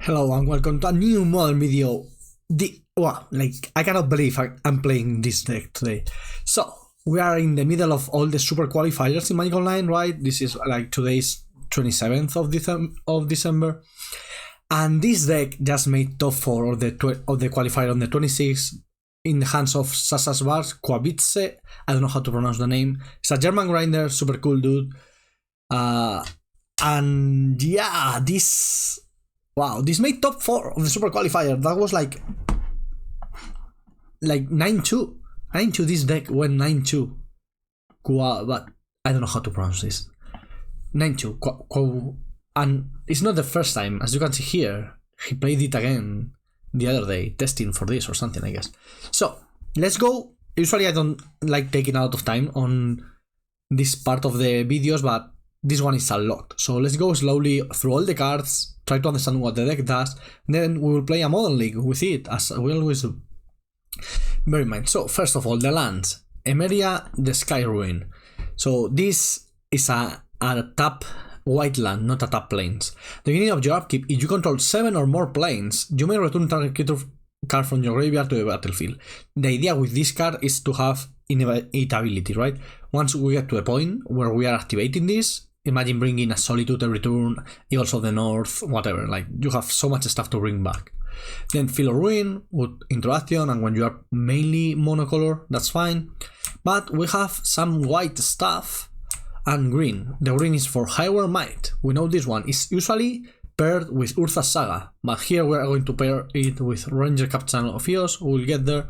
Hello and welcome to a new modern video. I cannot believe I'm playing this deck today. So, we are in the middle of all the super qualifiers in Magic Online, right? This is like today's 27th of December. And this deck just made top 4 of the qualifier on the 26th in the hands of Sasasvar Kwabitse. I don't know how to pronounce the name. It's a German grinder, super cool dude. And yeah, this made top 4 of the super qualifier. That was like 9-2. 9-2, this deck went 9-2. But I don't know how to pronounce this. 9-2. And it's not the first time. As you can see here, he played it again the other day, testing for this or something, I guess. So, let's go. Usually I don't like taking a lot of time on this part of the videos, but this one is a lot. So let's go slowly through all the cards, try to understand what the deck does, then we will play a modern league with it, as we always do. Bear in mind. So first of all, the lands. Emeria, the Sky Ruin. So this is a tap white land, not a tap plains. The beginning of your upkeep, if you control 7 or more plains, you may return target creature card from your graveyard to the battlefield. The idea with this card is to have inevitability, right? Once we get to a point where we are activating this, imagine bringing a Solitude every turn, Eagles of the North, whatever. Like, you have so much stuff to bring back. Then Field of Ruin with interaction, and when you are mainly monocolor, that's fine. But we have some white stuff and green. The green is for Haywire Mite. We know this one is usually paired with Urza's Saga, but here we are going to pair it with Ranger-Captain of Eos. We'll get there.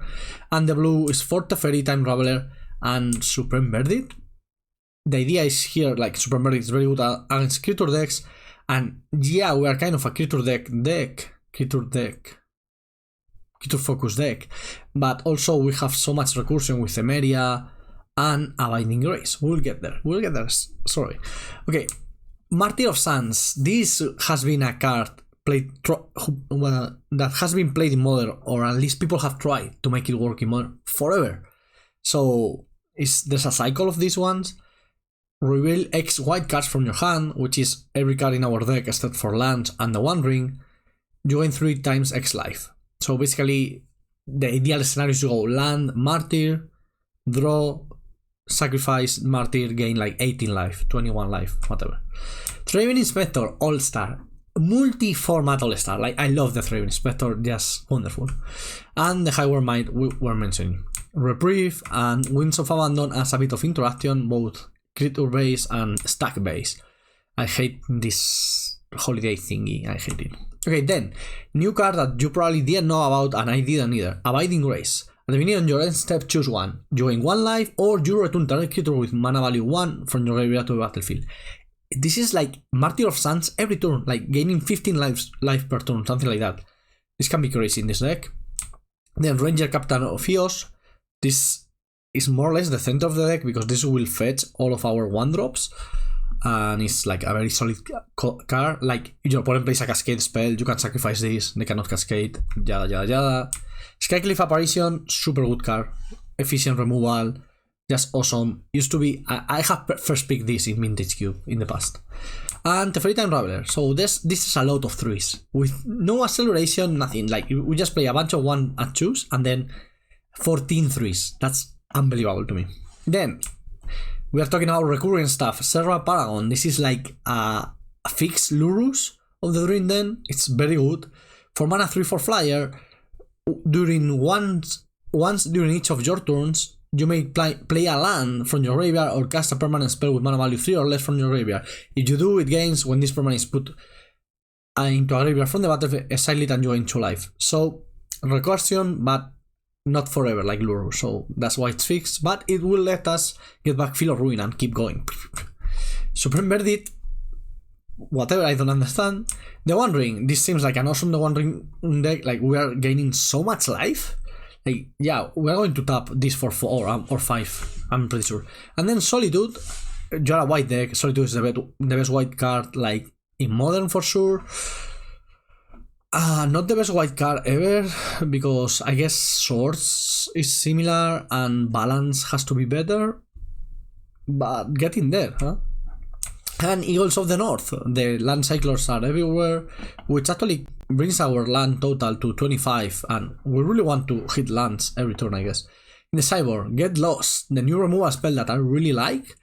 And the blue is for Teferi, Time Raveler, and Supreme Verdict. The idea is here, like, Supreme Verdict is very good against creature decks, and yeah, we are kind of a creature focus deck, but also we have so much recursion with Emeria and Abiding Grace. We'll get there, sorry. Okay, Martyr of Sands. This has been a card that has been played in Modern, or at least people have tried to make it work in Modern forever. So there's a cycle of these ones. Reveal X white cards from your hand, which is every card in our deck except for lands and the One Ring. You gain 3 times X life. So basically, the ideal scenario is to go land, Martyr, draw, sacrifice, Martyr, gain like 18 life, 21 life, whatever. Thraben Inspector, All-Star. Multi-format All-Star. Like, I love the Thraben Inspector, just wonderful. And the Haywire Mite we were mentioning. Reprieve and Winds of Abandon as a bit of interaction, both creature base and stack base. I hate this holiday thingy, I hate it. Okay, then, new card that you probably didn't know about and I didn't either. Abiding Grace. At the beginning of your end step, choose one. You gain 1 life, or you return target creature with mana value 1 from your graveyard to the battlefield. This is like Martyr of Sands every turn, like gaining 15 life per turn, something like that. This can be crazy in this deck. Then Ranger-Captain of Eos. This is more or less the center of the deck, because this will fetch all of our 1-drops. And it's like a very solid card. Like, if your opponent plays a cascade spell, you can sacrifice this, they cannot cascade, yada yada yada. Skyclave Apparition, super good card. Efficient removal, just awesome. Used to be, I have first picked this in vintagecube in the past. And Teferi, Time Raveler. So this is a lot of 3s. With no acceleration, nothing. Like, we just play a bunch of 1 and 2s, and then 14 3s. That's unbelievable to me. Then we are talking about recurring stuff. Serra Paragon. This is like a fixed Lurus of the Dream Den. It's very good. For mana 3/4 flyer, once during each of your turns, you may play a land from your graveyard or cast a permanent spell with mana value 3 or less from your graveyard. If you do, it gains when this permanent is put into a graveyard from the battlefield, exile it, and you gain 2 life. So, recursion, but not forever like Luru, so that's why it's fixed, but it will let us get back Field of Ruin and keep going. Supreme Verdict, whatever, I don't understand. The One Ring, this seems like an awesome The One Ring deck. Like, we are gaining so much life. Like, yeah, we're going to tap this for 4 or 5, I'm pretty sure. And then Solitude, you're a white deck. Solitude is the best white card, like, in Modern for sure. Not the best white card ever, because I guess Swords is similar and Balance has to be better, but getting there, huh? And Eagles of the North, the land cyclers are everywhere, which actually brings our land total to 25, and we really want to hit lands every turn, I guess. In the sideboard, Get Lost, the new removal spell that I really like,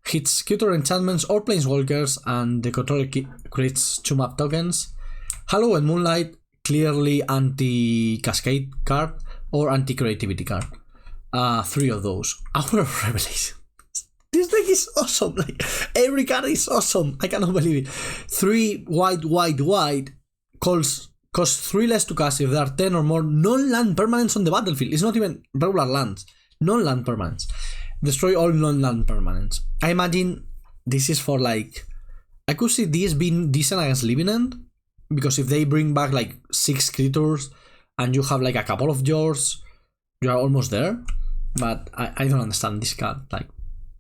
hits Tutor enchantments or planeswalkers, and the controller creates 2 map tokens. Hallowed Moonlight, clearly anti-cascade card or anti-creativity card. 3 of those. Hour of Revelation. This deck is awesome. Like, every card is awesome. I cannot believe it. 3 white costs 3 less to cast if there are 10 or more non-land permanents on the battlefield. It's not even regular lands. Non-land permanents. Destroy all non-land permanents. I imagine this is for like... I could see this being decent against Living End, because if they bring back like 6 creatures and you have like a couple of yours, you are almost there. But I don't understand this card. Like,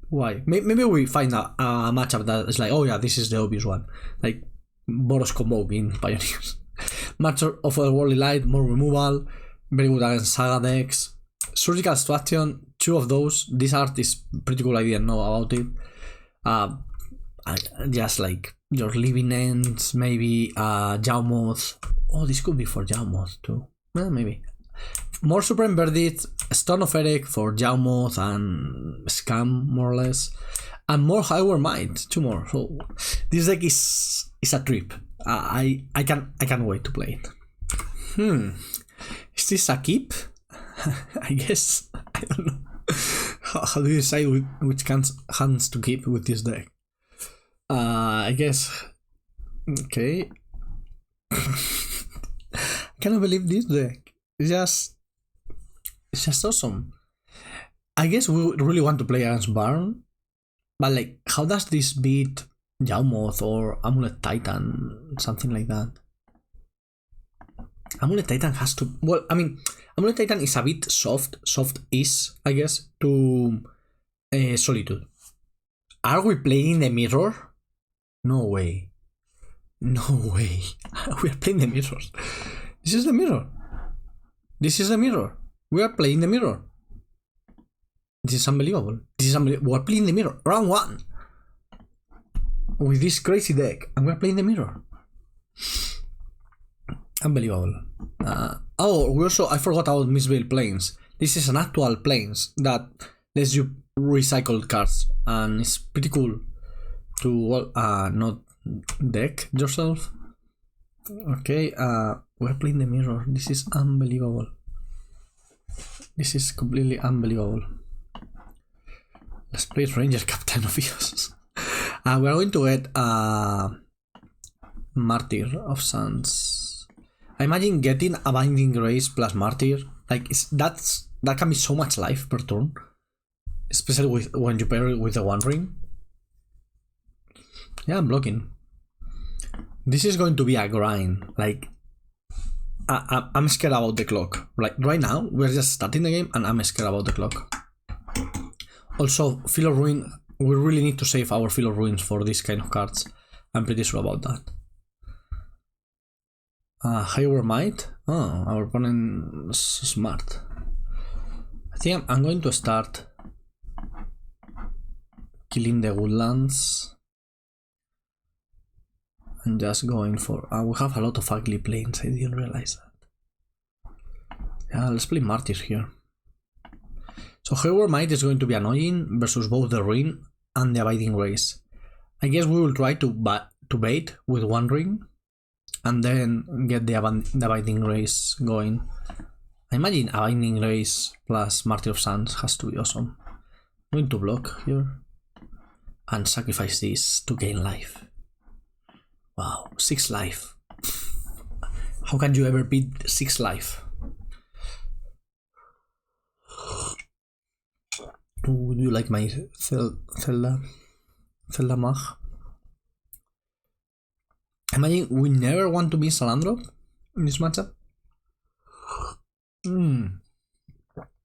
why? Maybe we find a matchup that is like, oh yeah, this is the obvious one. Like Boros Convoke in Pioneers. Martyr of Otherworldly Light, more removal. Very good against Saga decks. Surgical Extraction, 2 of those. This art is pretty cool, I didn't know about it. Just like your Living Ends, maybe Jawmoth. Oh, this could be for Jawmoth too. Well, maybe. More Supreme Verdict, Stone of Erech for Jawmoth and Scam, more or less. And more Haywire Mite, 2 more. So this deck is a trip. I can't wait to play it. Is this a keep? I guess. I don't know. How do you decide which hands to keep with this deck? I guess. Okay. I cannot believe this deck. It's just awesome. I guess we really want to play against Barn, but like, how does this beat Jawmoth or Amulet Titan, something like that? Amulet Titan has to... Well, I mean, Amulet Titan is a bit soft-ish, I guess, to Solitude. Are we playing the mirror? No way. No way. We are playing the mirrors. This is the mirror. This is the mirror. We are playing the mirror. This is unbelievable. We are playing the mirror. Round 1. With this crazy deck. And we are playing the mirror. Unbelievable. I forgot about Mistveil Plains. This is an actual plains that lets you recycle cards. And it's pretty cool to not deck yourself. Okay, we're playing the mirror. This is unbelievable. This is completely unbelievable. Let's play Ranger-Captain of Eos. We're going to get Martyr of Sands. I imagine getting a Binding Grace plus Martyr. Like, that can be so much life per turn. Especially when you pair it with the One Ring. Yeah, I'm blocking. This is going to be a grind. Like, I'm scared about the clock. Like, right now, we're just starting the game and I'm scared about the clock. Also, Field of Ruin, we really need to save our Field of Ruins for this kind of cards. I'm pretty sure about that. Haywire Mite? Oh, our opponent is smart. I think I'm going to start killing the woodlands. And just going for... we have a lot of ugly planes, I didn't realize that. Yeah, let's play Martyrs here. So Haywire Mite is going to be annoying versus both the Ring and the Abiding Grace. I guess we will try to bait with One Ring and then get the Abiding Grace going. I imagine Abiding Grace plus Martyr of Sands has to be awesome. I'm going to block here and sacrifice this to gain life. Wow, 6 life. How can you ever beat 6 life? Ooh, do you like my Zelda Mag? Imagine we never want to be Salandro in this matchup.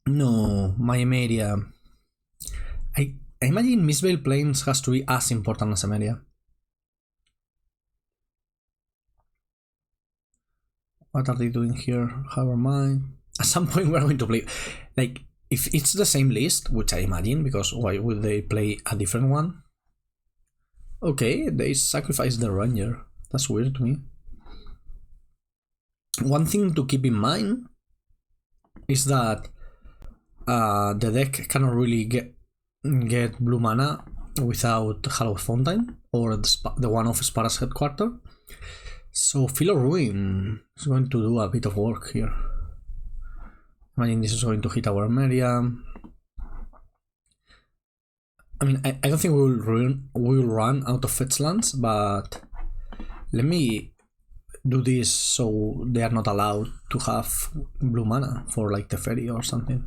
No, my Emeria. I imagine Mistveil Plains has to be as important as Emeria. What are they doing here? Haywire Mite. At some point we're going to play... Like, if it's the same list, which I imagine, because why would they play a different one? Okay, they sacrificed the Ranger. That's weird to me. One thing to keep in mind is that the deck cannot really get blue mana without Hallowed Fountain or the one of Spara's headquarters. So Feel of Ruin is going to do a bit of work here. Imagine this is going to hit our Emeria. I mean, I don't think we will run out of fetch lands, but let me do this so they are not allowed to have blue mana for like Teferi or something.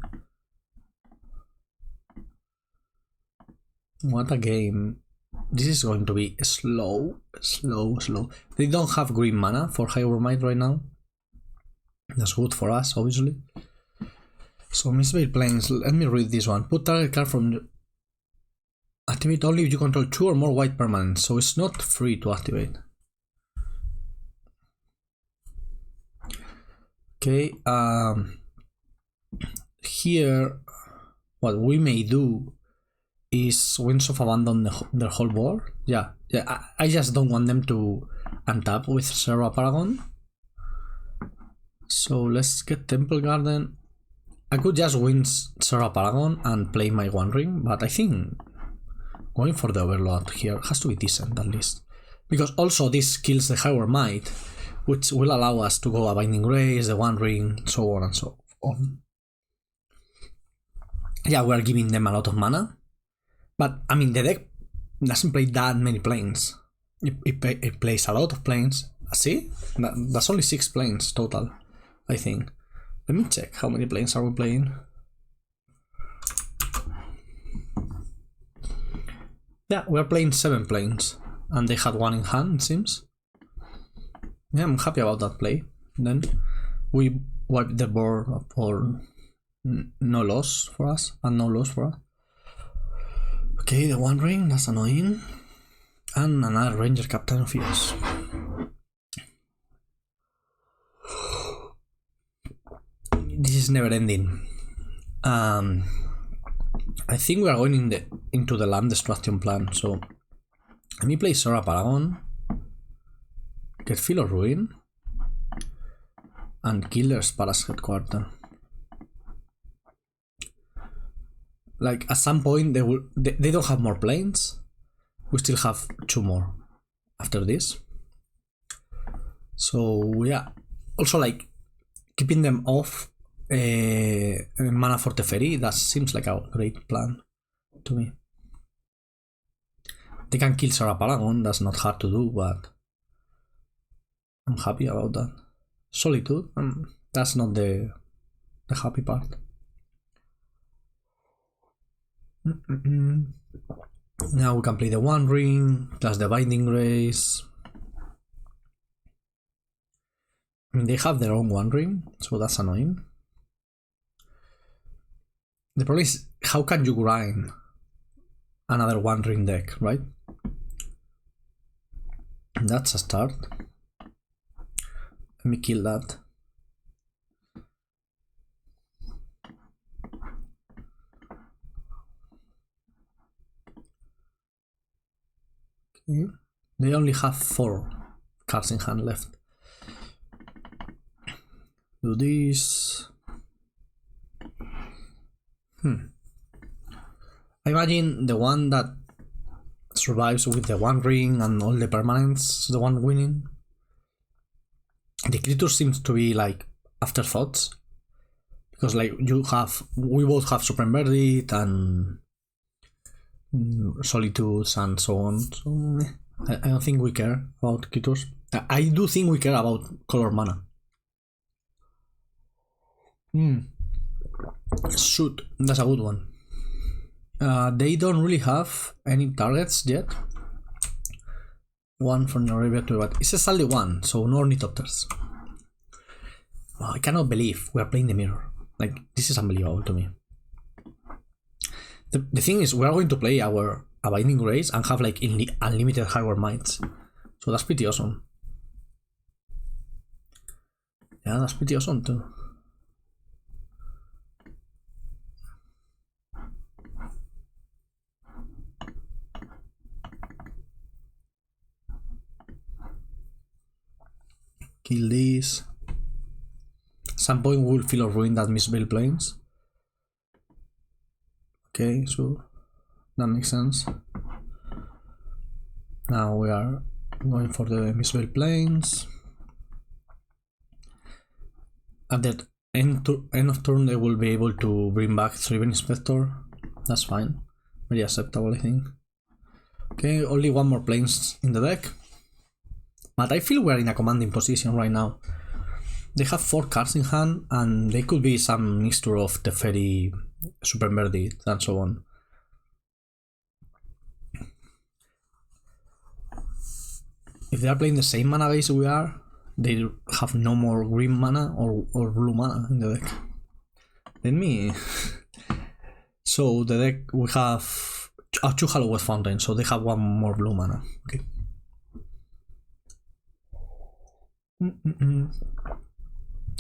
What a game. This is going to be slow. They don't have green mana for Haywire Mite right now. That's good for us, obviously. So Mistveil Plains, let me read this one. Put target card from... Activate only if you control 2 or more white permanents, so it's not free to activate. Okay, here what we may do is Winds of Abandon their whole board. Yeah, I just don't want them to untap with Serra Paragon. So let's get Temple Garden. I could just win Serra Paragon and play my One Ring, but I think going for the Overlord here has to be decent at least. Because also this kills the Haywire Mite, which will allow us to go a Binding Grace, the One Ring, so on and so on. Yeah, we're giving them a lot of mana. But, I mean, the deck doesn't play that many planes. It plays a lot of planes. See? That's only 6 planes total, I think. Let me check how many planes are we playing. Yeah, we're playing 7 planes. And they had 1 in hand, it seems. Yeah, I'm happy about that play. Then we wipe the board for no loss for us. And no loss for us. Okay, the One Ring, that's annoying. And another Ranger-Captain of Eos. This is never ending. I think we are going into the land destruction plan, so let me play Serra Paragon, get Feel of Ruin, and kill their Spara's headquarters. Like at some point they don't have more planes. We still have 2 more after this. So yeah. Also like keeping them off mana for Teferi, that seems like a great plan to me. They can kill Serra Paragon, that's not hard to do, but I'm happy about that. Solitude, that's not the happy part. Now we can play the One Ring, plus the Binding Grace. I mean, they have their own One Ring, so that's annoying. The problem is, how can you grind another One Ring deck, right? That's a start. Let me kill that. Okay. They only have 4 cards in hand left. Do this. I imagine the one that survives with the One Ring and all the permanents, the one winning. The creature seems to be like afterthoughts, because like we both have Supreme Verdict and Solitudes and so on. So I don't think we care about creatures. I do think we care about color mana. Shoot, that's a good one. They don't really have any targets yet. 1 from your graveyard to but it's a only 1, so no Ornithopters. Oh, I cannot believe we are playing the mirror. Like, this is unbelievable to me. The thing is, we are going to play our Binding Grace and have like unlimited Haywire Mites. So that's pretty awesome. Yeah, that's pretty awesome too. Kill this. Some point we'll feel or ruin that Mistveil Plains. Okay, so that makes sense. Now we are going for the Mistveil Plains. At the end of turn they will be able to bring back Thraben Inspector. That's fine. Very acceptable, I think. Okay, only one more planes in the deck. But I feel we're in a commanding position right now. They have 4 cards in hand, and they could be some mixture of Teferi, Super Verdit, and so on. If they are playing the same mana base we are, they have no more green mana or blue mana in the deck. Let me... So the deck, we have 2 Hallowed Fountain, so they have 1 more blue mana. Okay. And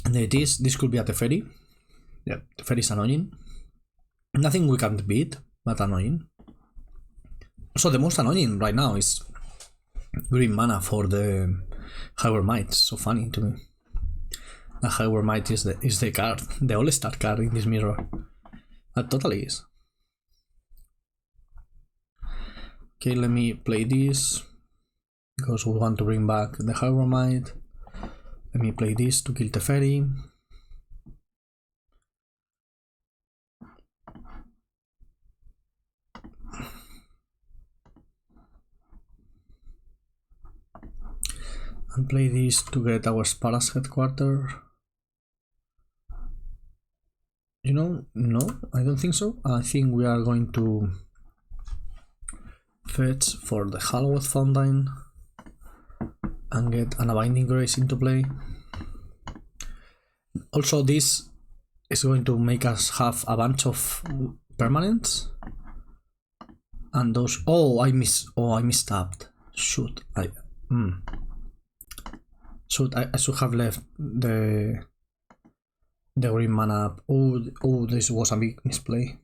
this could be a Teferi. Yeah, Teferi is annoying. Nothing we can't beat, but annoying. So the most annoying right now is green mana for the Haywire Mite. So funny to me. The Haywire Mite is the card, the all-star card in this mirror. That totally is. Okay, let me play this because we want to bring back the Haywire Mite. Let me play this to kill Teferi. And play this to get our Spara's headquarters. You know, no, I don't think so. I think we are going to fetch for the Hallowed Fountain and get an Abiding Grace into play. Also, this is going to make us have a bunch of permanents. And those... Oh, I mistapped. Shoot, I should have left the green mana up. Oh, this was a big misplay.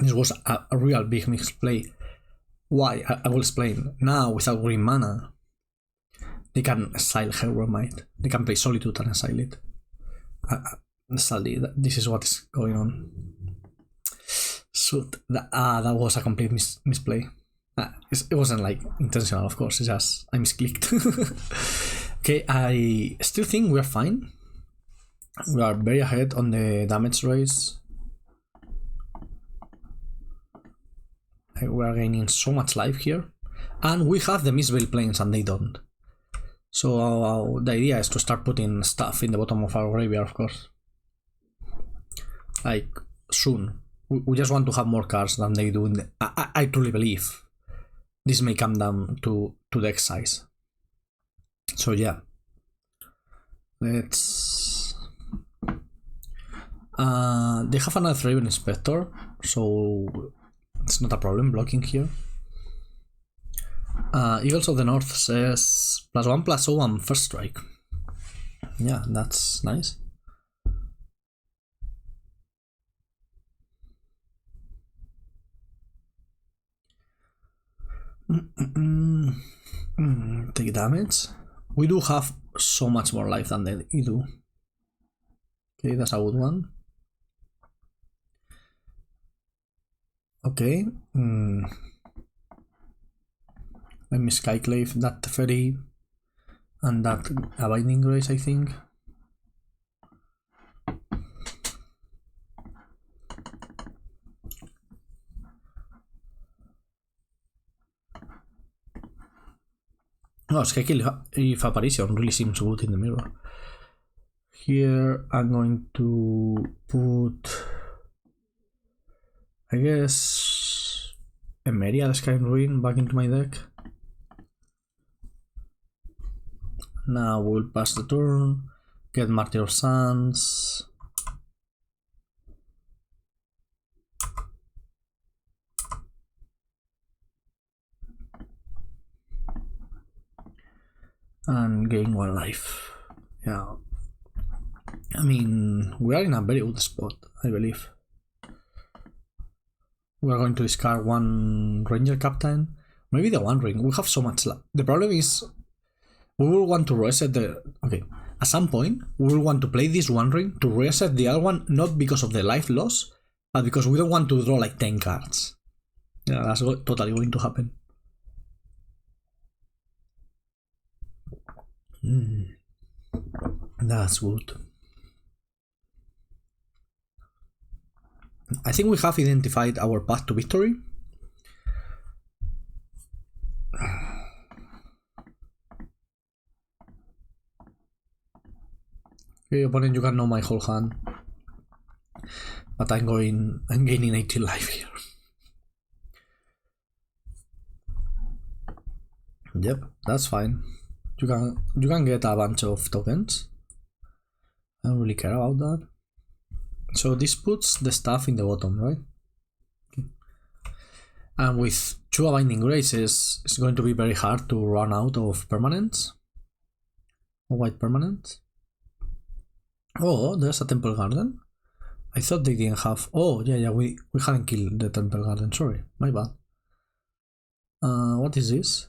This was a real big misplay. Why? I will explain. Now, without green mana, they can exile Haywire Mite. They can play Solitude and exile it. Sadly, this is what is going on. Shoot, that was a complete misplay. It wasn't like intentional, of course. It's just I misclicked. Okay, I still think we are fine. We are very ahead on the damage race. We are gaining so much life here. And we have the Mistveil Plains and they don't. So the idea is to start putting stuff in the bottom of our graveyard, of course. Like, soon. We just want to have more cards than they do in the... I truly believe this may come down to deck size. So yeah. Let's... they have another Thraben Inspector, so it's not a problem blocking here. Eagles of the North says +1/+0 and first strike. Yeah, that's nice. Take damage. We do have so much more life than they do. Okay, that's a good one. Okay. Let me Skyclave that Teferi and that Abiding Grace, I think. Oh, Skyclave Apparition really seems good in the mirror. Here I'm going to put, I guess, Emeria, the Sky Ruin, back into my deck. Now we'll pass the turn, get Martyr of Sands. And gain 1 life. Yeah. I mean, we are in a very good spot, I believe. We are going to discard 1 Ranger-Captain. Maybe the 1 ring. We have so much life. The problem is we will want to reset the... Okay, at some point, we will want to play this one ring to reset the other one, not because of the life loss, but because we don't want to draw like 10 cards. Yeah, that's totally going to happen. That's good. I think we have identified our path to victory. Okay, opponent, you can know my whole hand. But I'm gaining 80 life here. Yep, that's fine. You can get a bunch of tokens. I don't really care about that. So this puts the stuff in the bottom, right? Okay. And with 2 Abiding Graces, it's going to be very hard to run out of permanents. Or white permanents. Oh, there's a Temple Garden. I thought they didn't have... Oh, yeah, we hadn't killed the Temple Garden, sorry, my bad. What is this?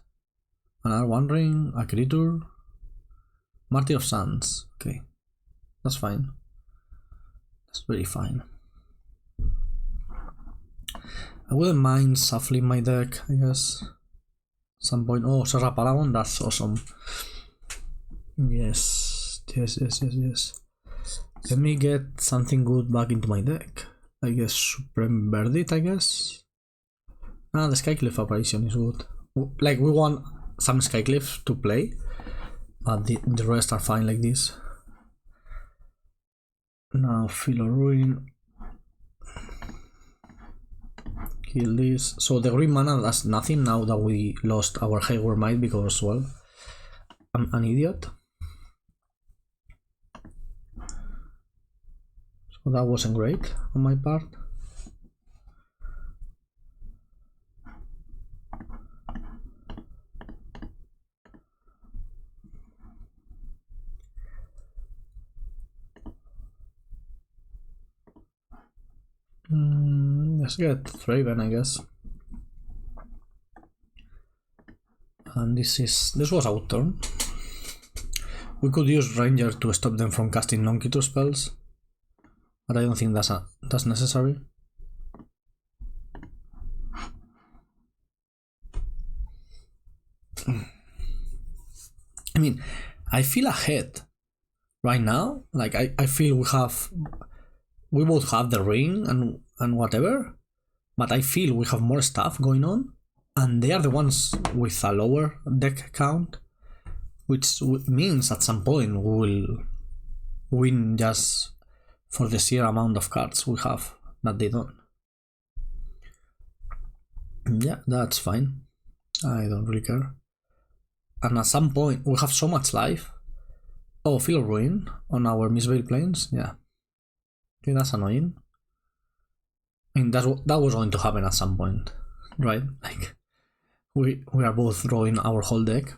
Another one ring, a creature. Martyr of Sands, okay. That's fine. That's very fine. I wouldn't mind shuffling my deck, I guess. Some point... Oh, Serra Paragon, that's awesome. Yes. Let me get something good back into my deck. I guess Supreme Verdict, I guess. The Skyclave Apparition is good. Like, we want some Skyclave to play, but the rest are fine like this. Now, Philo Ruin. Kill this. So the green mana does nothing now that we lost our Haywire Mite because, well, I'm an idiot. So that wasn't great on my part. Let's get Thraben, I guess. And this was our turn. We could use Ranger to stop them from casting non-creature spells, but I don't think that's necessary. I mean, I feel ahead right now. Like I feel we both have the ring and whatever, but I feel we have more stuff going on, and they are the ones with a lower deck count, which means at some point we will win just for the sheer amount of cards we have that they don't. Yeah, that's fine. I don't really care. And at some point we have so much life. Oh, Feel Ruin on our Mistveil Plains. Yeah. Okay, that's annoying. I mean, that was going to happen at some point, right? Like, we are both drawing our whole deck.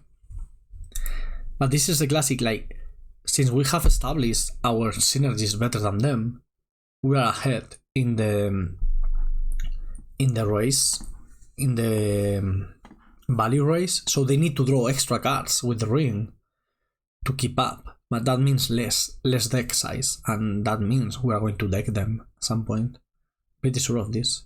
But this is the classic, like, since we have established our synergies better than them, we are ahead in the race, in the value race, so they need to draw extra cards with the ring to keep up. But that means less deck size, and that means we are going to deck them at some point. Pretty sure of this.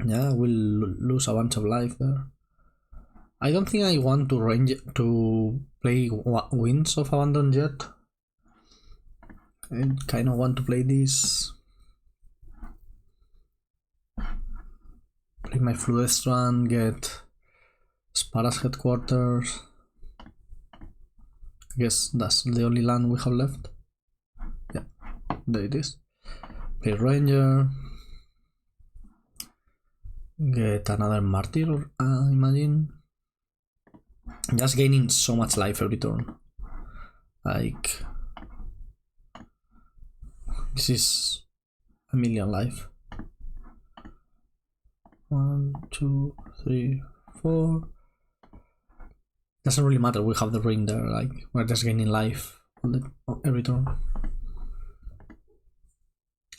Yeah, we'll lose a bunch of life there. I don't think I want to play Winds of Abandon yet. I kind of want to play this. Play my Flooded Strand, get Spara's headquarters. I guess that's the only land we have left. Yeah, there it is. Play Ranger. Get another Martyr, imagine. Just gaining so much life every turn. Like, this is a million life. 1, 2, 3, 4. Doesn't really matter, we have the ring there, like, we're just gaining life every turn.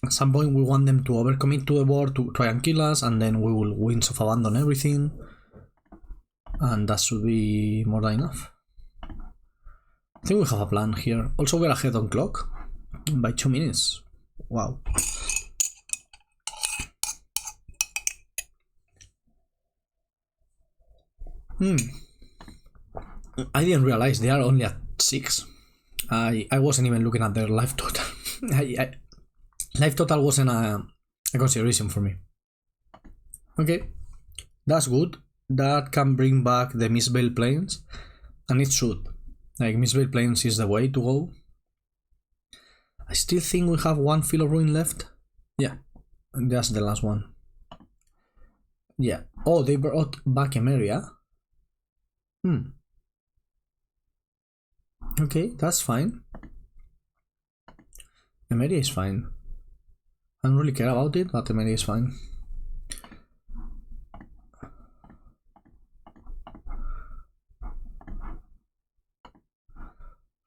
At some point we want them to overcommit to the board to try and kill us, and then we will Winds of Abandon everything. And that should be more than enough. I think we have a plan here. Also, we're ahead on clock by 2 minutes. Wow. I didn't realize they are only at 6. I wasn't even looking at their life total. Life total wasn't a consideration for me. Okay, that's good. That can bring back the Mistveil Plains, and it should. Like, Mistveil Plains is the way to go. I still think we have one Field of Ruin left. Yeah, that's the last one. Yeah. Oh, they brought back Emeria. Okay, that's fine. Emeria is fine. I don't really care about it, but Emeria is fine.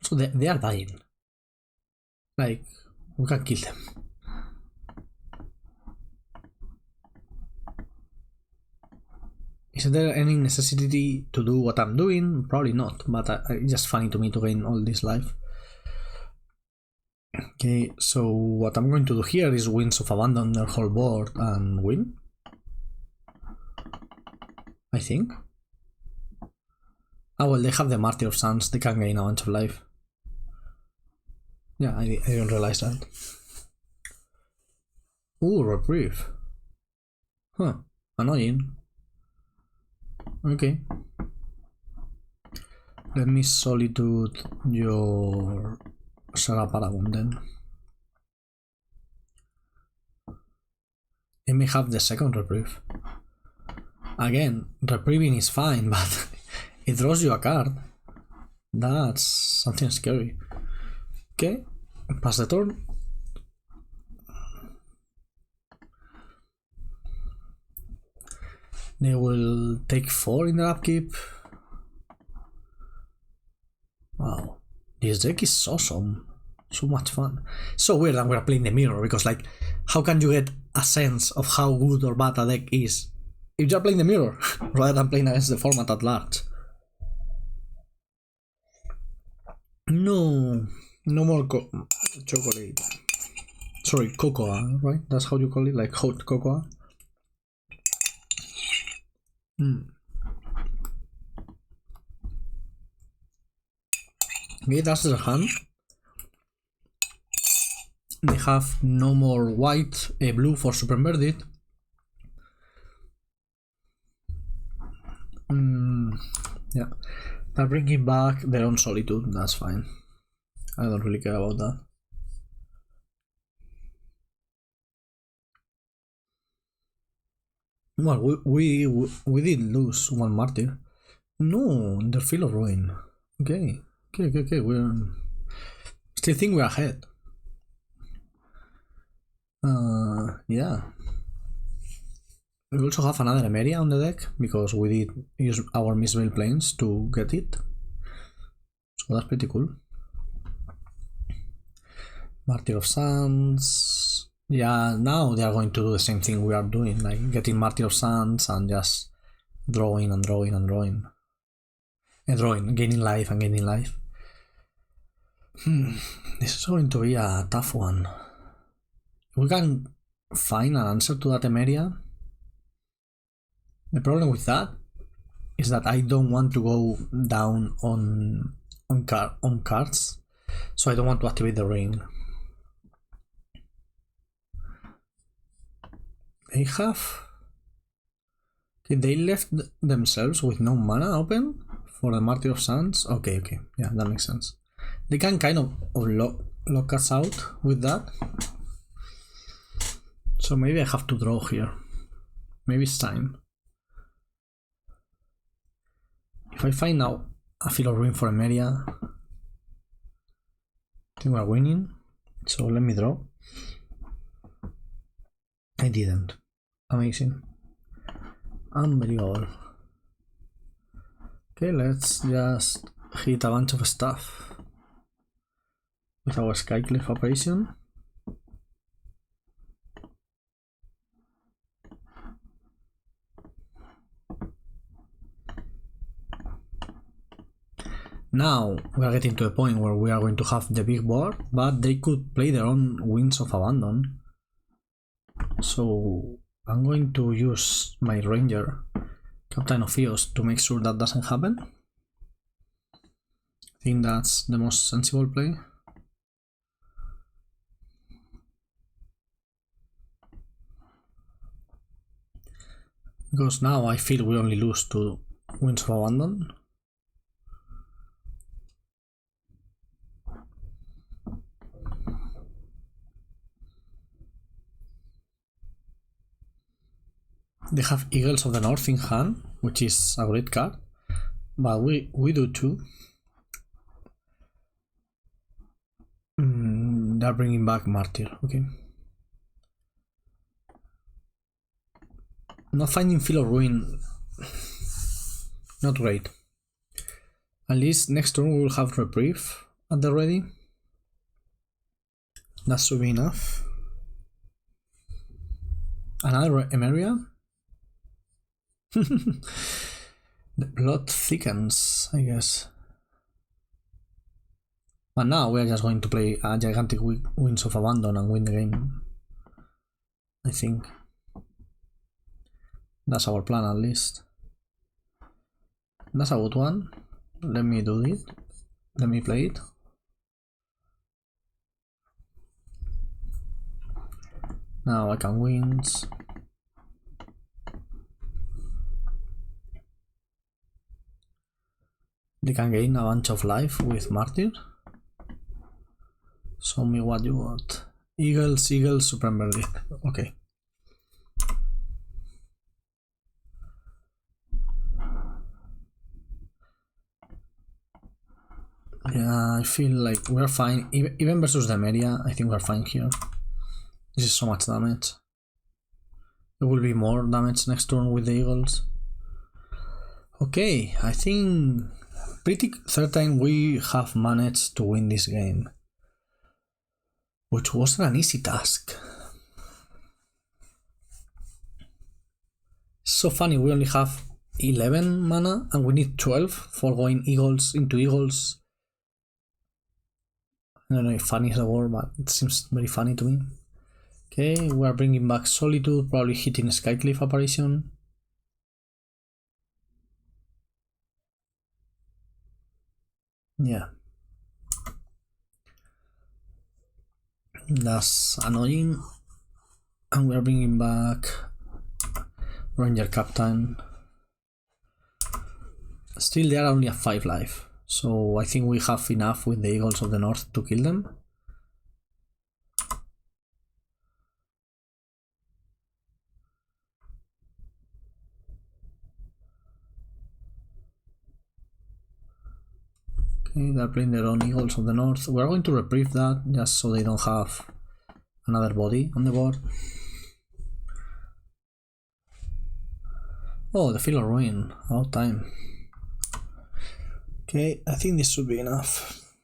So they are dying. Like, we can kill them. Is there any necessity to do what I'm doing? Probably not, but it's just funny to me to gain all this life. Okay, so what I'm going to do here is Winds of Abandon their whole board and win. I think. Oh well, they have the Martyr of Sands, they can gain a bunch of life. Yeah, I didn't realize that. Ooh, Reprieve. Huh, annoying. Okay. Let me Solitude your Serra Paragon then. They may have the second Reprieve. Again, Reprieving is fine, but it draws you a card. That's something scary. Okay, pass the turn. They will take 4 in their upkeep. Wow, this deck is awesome. So much fun. So weird that we're playing the mirror, because like, how can you get a sense of how good or bad a deck is if you're playing the mirror rather than playing against the format at large? No more chocolate. Sorry, cocoa, right? That's how you call it, like hot cocoa. Okay, that's their hand. They have no more white, blue for super verdant. Yeah, they're bringing back their own Solitude. That's fine. I don't really care about that. Well, we did lose one Martyr. No, the Field of Ruin. Okay. We're still think we're ahead. Yeah. We also have another Emeria on the deck because we did use our Mistveil Plains to get it. So that's pretty cool. Martyr of Sands. Yeah, now they are going to do the same thing we are doing, like getting Martyr of Sands and just drawing and drawing and drawing. Gaining life and gaining life. This is going to be a tough one. We can find an answer to that Emeria. The problem with that is that I don't want to go down on cards, so I don't want to activate the ring. They have... Okay, they left themselves with no mana open for the Martyr of Sands. Okay, yeah, that makes sense. They can kind of lock us out with that. So maybe I have to draw here. Maybe it's time. If I find out a Field of Ruin for Emeria, I think we're winning. So let me draw. I didn't. Amazing. Unbelievable. Okay, let's just hit a bunch of stuff with our Skyclave Apparition. Now we are getting to a point where we are going to have the big board, but they could play their own Winds of Abandon. So I'm going to use my Ranger-Captain of Eos to make sure that doesn't happen. I think that's the most sensible play. Because now I feel we only lose to Winds of Abandon. They have Eagles of the North in hand, which is a great card, but we do too. They're bringing back Martyr, okay. Not finding Feel of Ruin, not great. At least next turn we will have Reprieve at the ready. That should be enough. Another Emeria. The plot thickens, I guess. But now we are just going to play a gigantic Winds of Abandon and win the game. I think. That's our plan at least. That's a good one. Let me do it. Let me play it. Now I can Winds. They can gain a bunch of life with Martyr. Show me what you want. Eagles, Eagles, Supreme Verdict. Okay. Yeah, I feel like we're fine. Even versus the Emeria, I think we're fine here. This is so much damage. There will be more damage next turn with the Eagles. Okay, I think pretty certain we have managed to win this game, which wasn't an easy task. So funny, we only have 11 mana and we need 12 for going Eagles into Eagles. I don't know if funny is the word, but it seems very funny to me. Okay, we are bringing back Solitude, probably hitting Skyclave Apparition. Yeah. That's annoying. And we are bringing back Ranger-Captain. Still, they are only at 5 life. So I think we have enough with the Eagles of the North to kill them. Okay, they're playing their own Eagles of the North. We're going to reprieve that just so they don't have another body on the board. Oh, the Feel of Ruin. About time. Okay, I think this should be enough.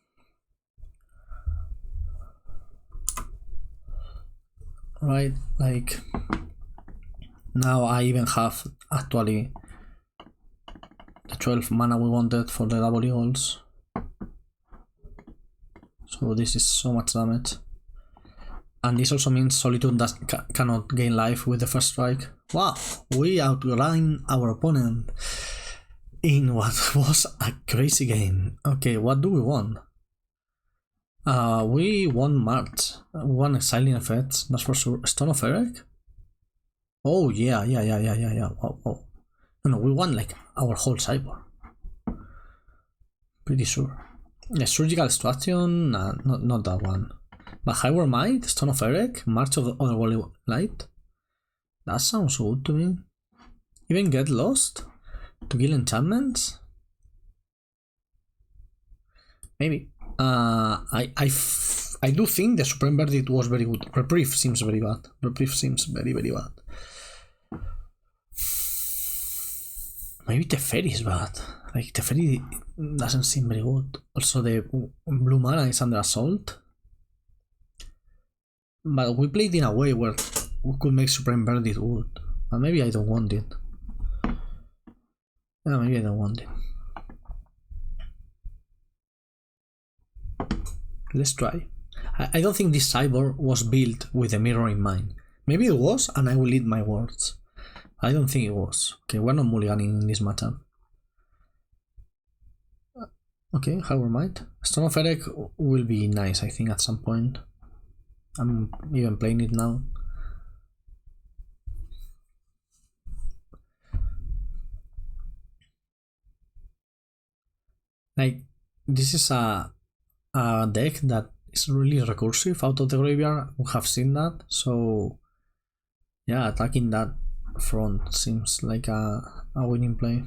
Right, like now I even have actually the 12 mana we wanted for the double Eagles. So this is so much damage. And this also means Solitude cannot gain life with the first strike. Wow, we outran our opponent in what was a crazy game. Okay, what do we want? We won March. We won Exiling Effects, that's for sure. Stone of Erech? Oh, yeah. Oh. No, we won like our whole cyber. Pretty sure. Yeah, Surgical Extraction? Nah, not that one. But Haywire Mite, Stone of Erech, March of the Otherworldly Light? That sounds good to me. Even Get Lost? To kill enchantments? Maybe. I do think the Supreme Verdict was very good. Reprieve seems very bad. Reprieve seems very bad. Maybe Teferi is bad. Like, Teferi doesn't seem very good. Also, the blue mana is under assault. But we played in a way where we could make Supreme Verdict good. But maybe I don't want it. Yeah, maybe I don't want it. let's try. I don't think this cyborg was built with a mirror in mind. Maybe it was, and I will eat my words. I don't think it was. Okay, we're not mulliganing in this matchup. Okay, Hallowed Mite. Stone of Erech will be nice, I think, at some point. I'm even playing it now. Like, this is a deck that is really recursive out of the graveyard. We have seen that, so yeah, attacking that front seems like a winning play.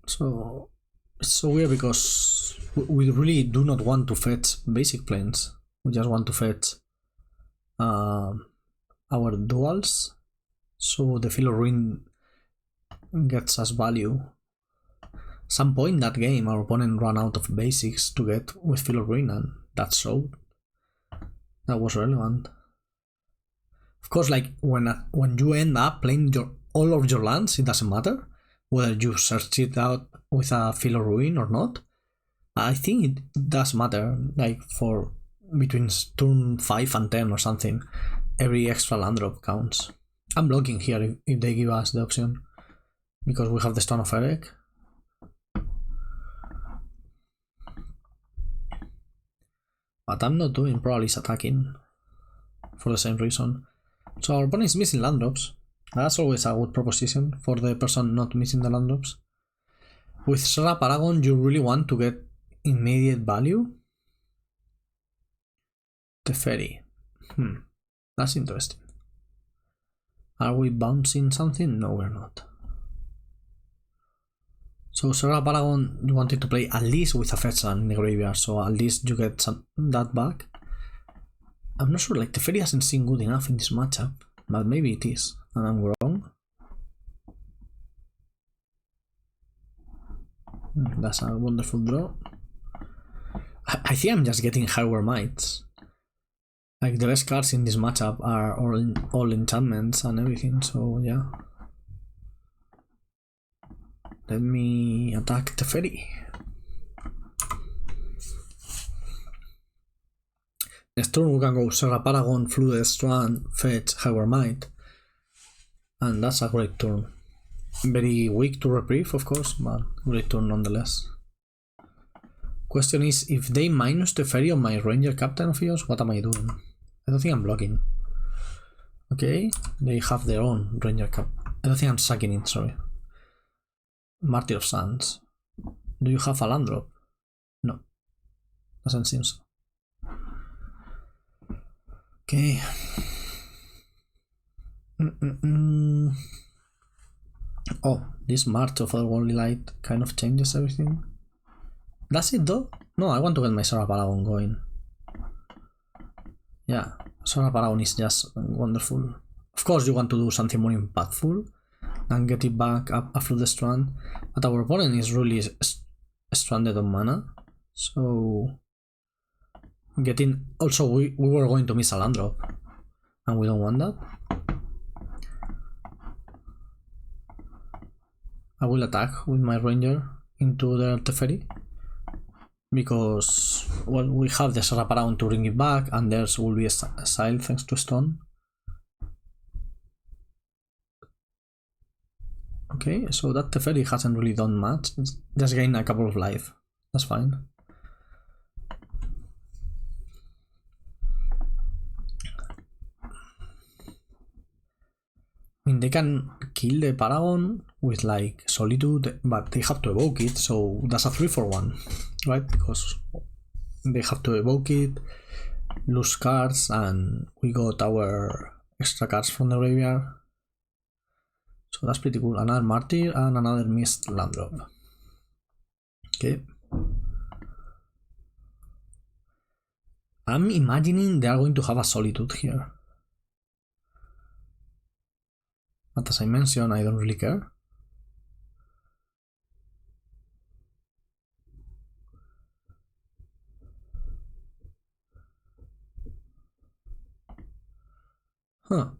So it's so weird because we really do not want to fetch basic planes. We just want to fetch our duals, so the Field of Ruin gets us value. Some point in that game our opponent ran out of basics to get with Field of Ruin, and that showed. That was relevant. Of course, like when you end up playing all of your lands, it doesn't matter whether you search it out with a Field of Ruin or not. I think it does matter, like for between turn 5 and 10 or something, every extra land drop counts. I'm blocking here if they give us the option, because we have the Stone of Erech. But I'm not doing, probably is attacking for the same reason. So our opponent is missing land drops. That's always a good proposition for the person not missing the land drops. With Serra Paragon, you really want to get immediate value. Teferi. That's interesting. Are we bouncing something? No, we're not. So Serra Paragon, you wanted to play at least with a fetch land in the graveyard, so at least you get that back. I'm not sure, like Teferi hasn't seen good enough in this matchup, but maybe it is, and I'm wrong. That's a wonderful draw. I think I'm just getting Haywire Mites. Like the best cards in this matchup are all enchantments and everything, so yeah. Let me attack Teferi. Next turn we can go Serra Paragon, Flooded Strand, fetch, Haywire Mite. And that's a great turn. Very weak to Reprieve, of course, but great turn nonetheless. Question is, if they minus Teferi on my Ranger-Captain of Eos, what am I doing? I don't think I'm blocking. Okay, they have their own Ranger-Cap. I don't think I'm sucking it, sorry. Martyr of Sands. Do you have a land drop? No. Doesn't seem so. Okay. Oh, this March of Otherworldly Light kind of changes everything. That's it though? No, I want to get my Serra Paragon going. Yeah, Serra Paragon is just wonderful. Of course you want to do something more impactful and get it back up after the strand, but our opponent is really stranded on mana, so getting... Also we were going to miss a land drop and we don't want that. I will attack with my Ranger into the Teferi because, well, we have the Serra Paragon to bring it back and theirs will be exiled thanks to Stone. Okay, so that Teferi hasn't really done much. It's just gained a couple of life. That's fine. I mean, they can kill the Paragon with like Solitude, but they have to evoke it, so that's a 3-for-1, right? Because they have to evoke it, lose cards, and we got our extra cards from the graveyard. So that's pretty cool. Another Martyr and another missed land drop. Okay. I'm imagining they are going to have a Solitude here. But as I mentioned, I don't really care. Huh.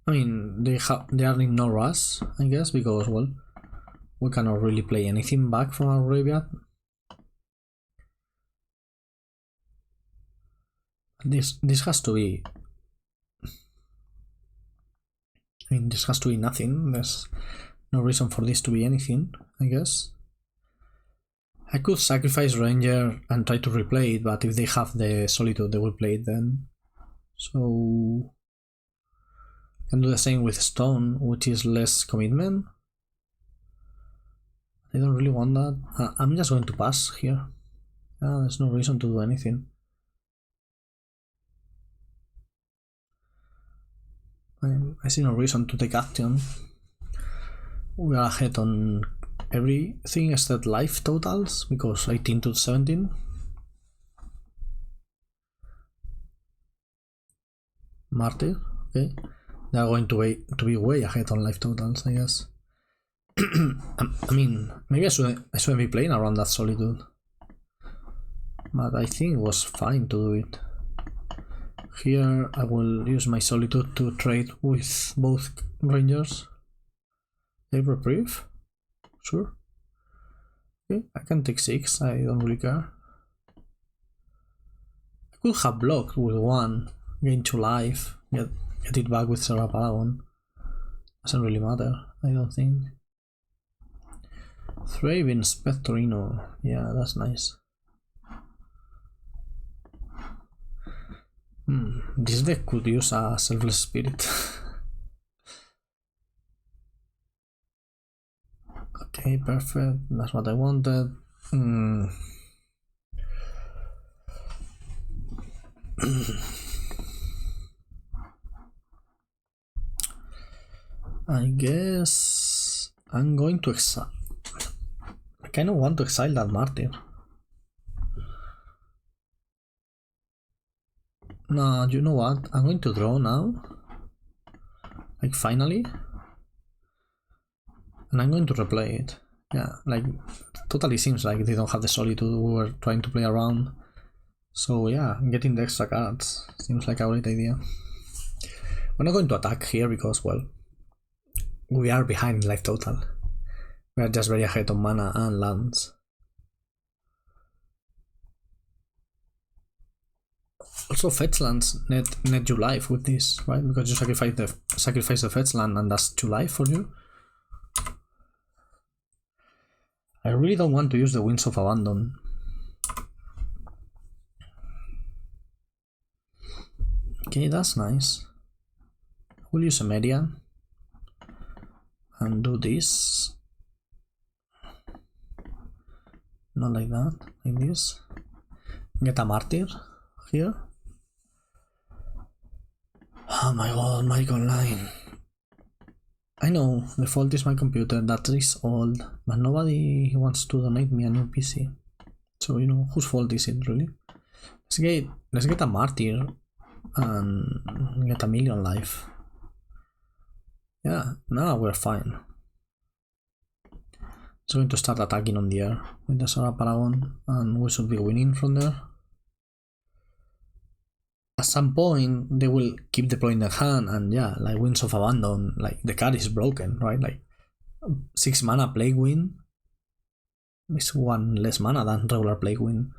I mean, they are in no rush, I guess, because, well, we cannot really play anything back from our graveyard. This has to be... I mean, this has to be nothing. There's no reason for this to be anything, I guess. I could sacrifice Ranger and try to replay it, but if they have the Solitude, they will play it then. So... I can do the same with Stone, which is less commitment. I don't really want that. I'm just going to pass here. Yeah, there's no reason to do anything. I see no reason to take action. We are ahead on everything except life totals, because 18 to 17. Martyr, okay. They are going to be way ahead on life totals, I guess. I mean, maybe I shouldn't be playing around that Solitude. But I think it was fine to do it. Here I will use my Solitude to trade with both Rangers. They Reprieve? Sure. Okay, I can take 6, I don't really care. I could have blocked with 1, gain 2 life, get it back with Serra Paragon. Doesn't really matter, I don't think. Thraben Inspector, yeah, that's nice. This deck could use a Selfless Spirit. Okay, perfect. That's what I wanted. I guess I'm going to exile. I kind of want to exile that Martyr. No, you know what? I'm going to draw now. Like, finally. And I'm going to replay it. Yeah, like, totally seems like they don't have the Solitude we were trying to play around. So yeah, getting the extra cards seems like a great idea. We're not going to attack here because, well, we are behind in life total. We are just very ahead on mana and lands. Also, fetch lands net you life with this, right? Because you sacrifice the fetch land and that's 2 life for you. I really don't want to use the Winds of Abandon. Okay, that's nice. We'll use Emeria and do this. Not like that, like this. Get a Martyr here. Oh my god, Magic Online. I know, the fault is my computer, that is old, but nobody wants to donate me a new PC. So, you know, whose fault is it really? Let's get a Martyr and get a million life. Yeah, now we're fine. It's going to start attacking on the air with the Serra Paragon, and we should be winning from there. At some point they will keep deploying their hand, and yeah, like Winds of Abandon, like the card is broken, right? Like 6 mana Plague Wind is 1 less mana than regular Plague Wind.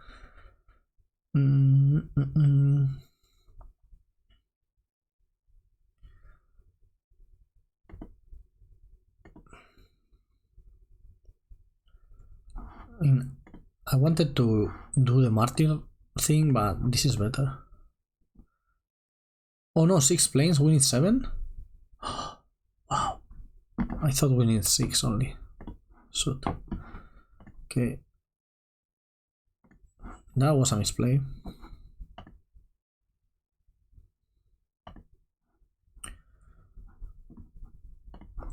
I wanted to do the Martyr thing, but this is better. Oh no, 6 planes, we need 7? Wow. I thought we need 6 only. Shoot. Okay. That was a misplay.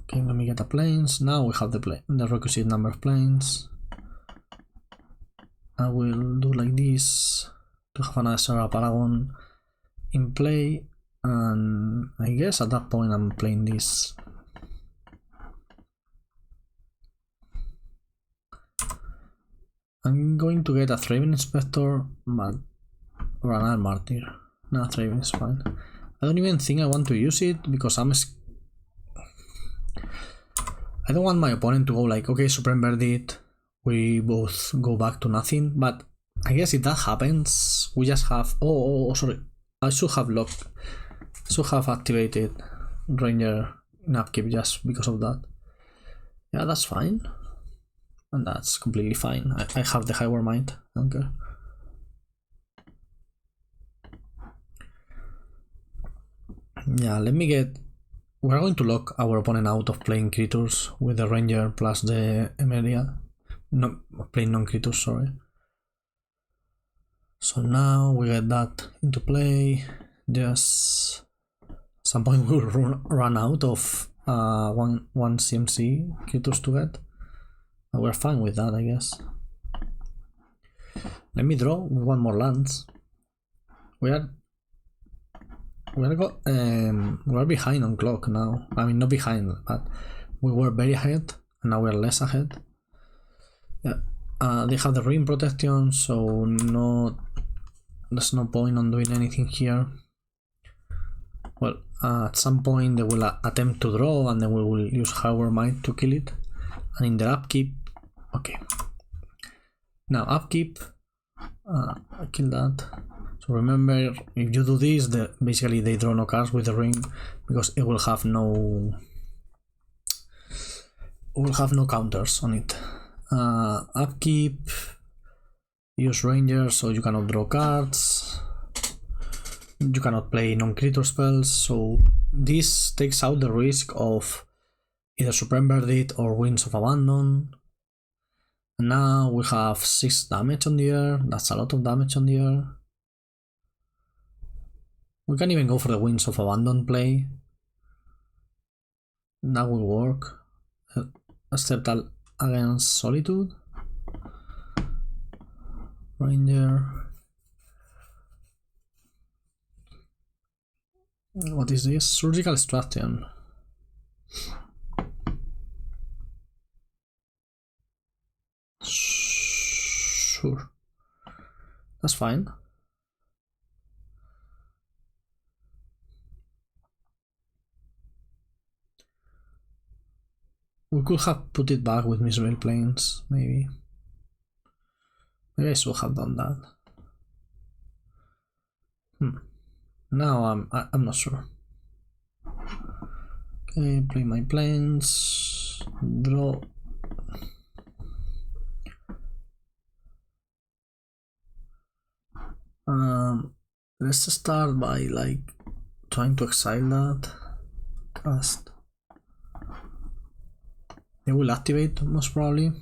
Okay, let me get the planes. Now we have the requisite number of planes. I will do like this to have another Serra Paragon in play, and I guess at that point I'm playing this. I'm going to get a Thraben Inspector, but or another Martyr. No, Thraben is fine. I don't even think I want to use it because I I don't want my opponent to go like, okay, Supreme Verdict, we both go back to nothing, but I guess if that happens, we just have... Oh, sorry. I should have activated Ranger in upkeep just because of that. Yeah, that's fine. And that's completely fine. I have the Haywire Mite, I don't care. Yeah, let me get... We're going to lock our opponent out of playing creatures with the Ranger plus the Emeria. No, playing non-creatures, sorry. So now we get that into play. Just at some point we'll run out of one CMC creatures to get. But we're fine with that, I guess. Let me draw one more lands. We're behind on clock now. I mean, not behind, but we were very ahead, and now we're less ahead. Yeah, they have the ring protection, so there's no point on doing anything here. Well, at some point they will attempt to draw, and then we will use Haywire Mite to kill it. And in the upkeep, okay. Now upkeep, I kill that. So remember, if you do this, basically they draw no cards with the ring because it will have no counters on it. Upkeep, use Ranger, so you cannot draw cards. You cannot play non-creature spells, so this takes out the risk of either Supreme Verdict or Winds of Abandon. And now we have 6 damage on the air. That's a lot of damage on the air. We can even go for the Winds of Abandon play. That will work. Except against Solitude. Ranger. What is this? Surgical Extraction. Sure. That's fine. We could have put it back with Mistveil Plains, maybe. Maybe I should have done that. Now I'm not sure. Okay, play my plains, draw. Let's start by like trying to exile that. Cast. It will activate most probably.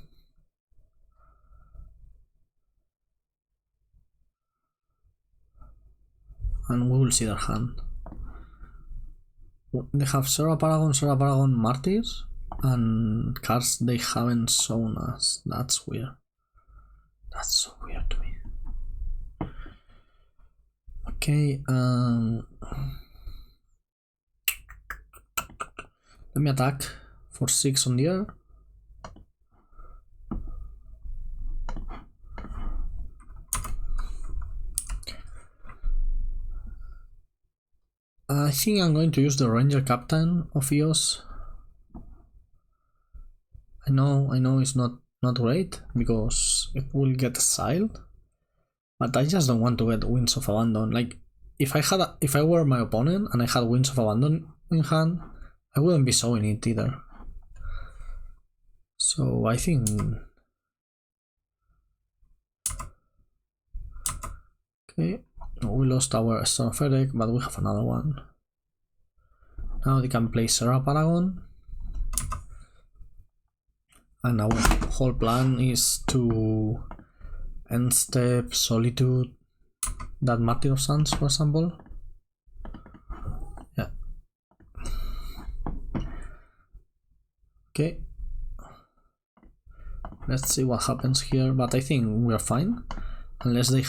And we will see their hand. They have Serra Paragon, Martyrs, and cards they haven't shown us. That's weird. That's so weird to me. Okay, let me attack for 6 on the air. I think I'm going to use the Ranger-Captain of Eos. I know it's not great because it will get exiled, but I just don't want to get Winds of Abandon. Like if I were my opponent and I had Winds of Abandon in hand, I wouldn't be showing it either. So I think okay. We lost our Stone of Erech, but we have another one. Now they can play Serra Paragon. And our whole plan is to end step Solitude that Martyr of Sands, for example. Yeah. Okay. Let's see what happens here, but I think we're fine. Unless they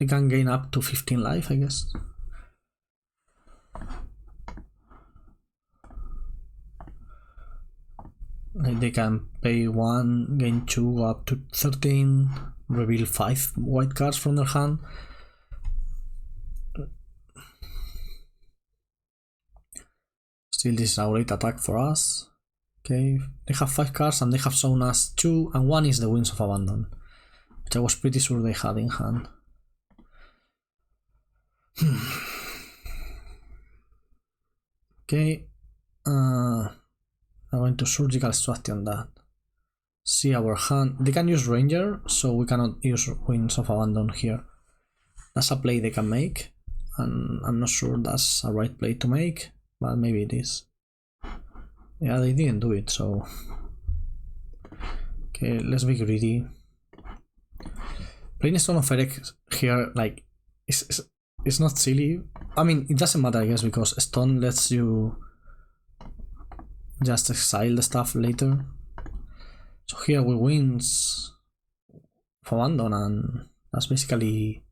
can gain up to 15 life, I guess. Like they can pay 1, gain 2, go up to 13, reveal 5 white cards from their hand. Still, this is a great attack for us. Okay, they have 5 cards and they have shown us 2, and 1 is the Winds of Abandon, which I was pretty sure they had in hand. Okay, I'm going to Surgical Extraction that. See our hand. They can use Ranger, so we cannot use Winds of Abandon here. That's a play they can make, and I'm not sure that's a right play to make, but maybe it is. Yeah, they didn't do it, so... Okay, let's be greedy. Playing Stone of Erech here, like, it's not silly. I mean, it doesn't matter, I guess, because Stone lets you just exile the stuff later. So here we Winds of Abandon, and that's basically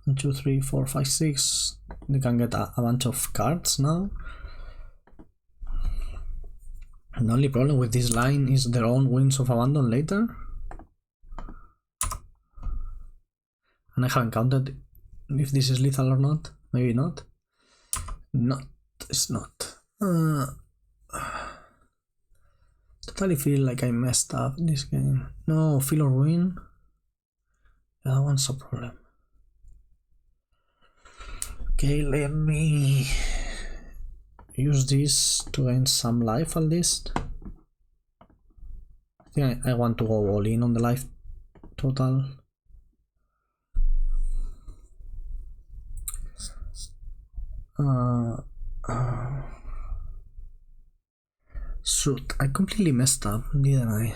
1, 2, 3, 4, 5, 6. They can get a bunch of cards now. And the only problem with this line is their own Winds of Abandon later. And I haven't counted if this is lethal or not. Maybe not. It's not. Totally feel like I messed up this game. No, Feel or Win. That one's a problem. Okay, let me use this to gain some life at least. I think I want to go all in on the life total. Shoot, I completely messed up, didn't I?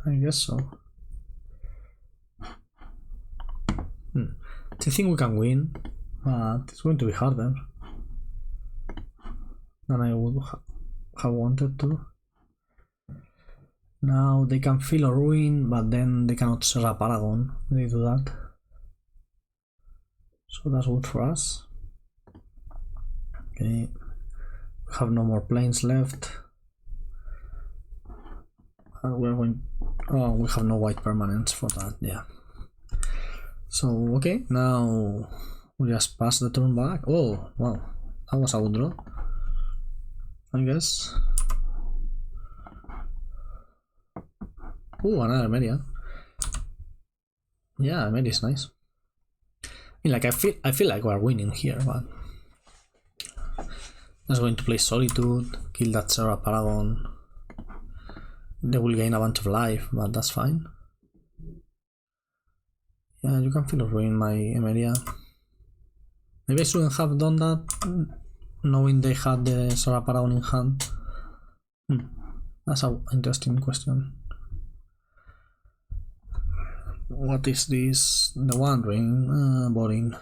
I guess so. I think we can win, but it's going to be harder than I would have wanted to. Now they can Feel or Ruin, but then they cannot Serra Paragon. They do that. So that's good for us. Okay, we have no more planes left. And we're going. Oh, we have no white permanents for that. Yeah. So okay, now we just pass the turn back. Oh wow, that was a good draw, I guess. Oh, another Emeria. Yeah, Emeria is nice. I mean, like I feel like we're winning here, but that's going to play Solitude, kill that Serra Paragon. They will gain a bunch of life, but that's fine. Yeah, you can Feel or Ruin my Emeria. Maybe I shouldn't have done that, knowing they had the Serra Paragon in hand. That's an interesting question. What is this? The One Ring? Boring. In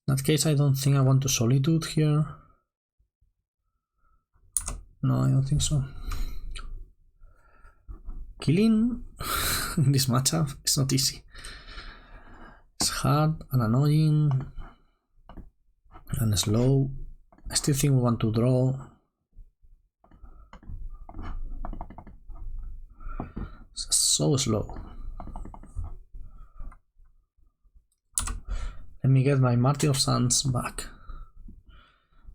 that case, I don't think I want to Solitude here. No, I don't think so. Killing this matchup is not easy. It's hard and annoying and slow. I still think we want to draw. It's so slow. Let me get my Martyr of Sands back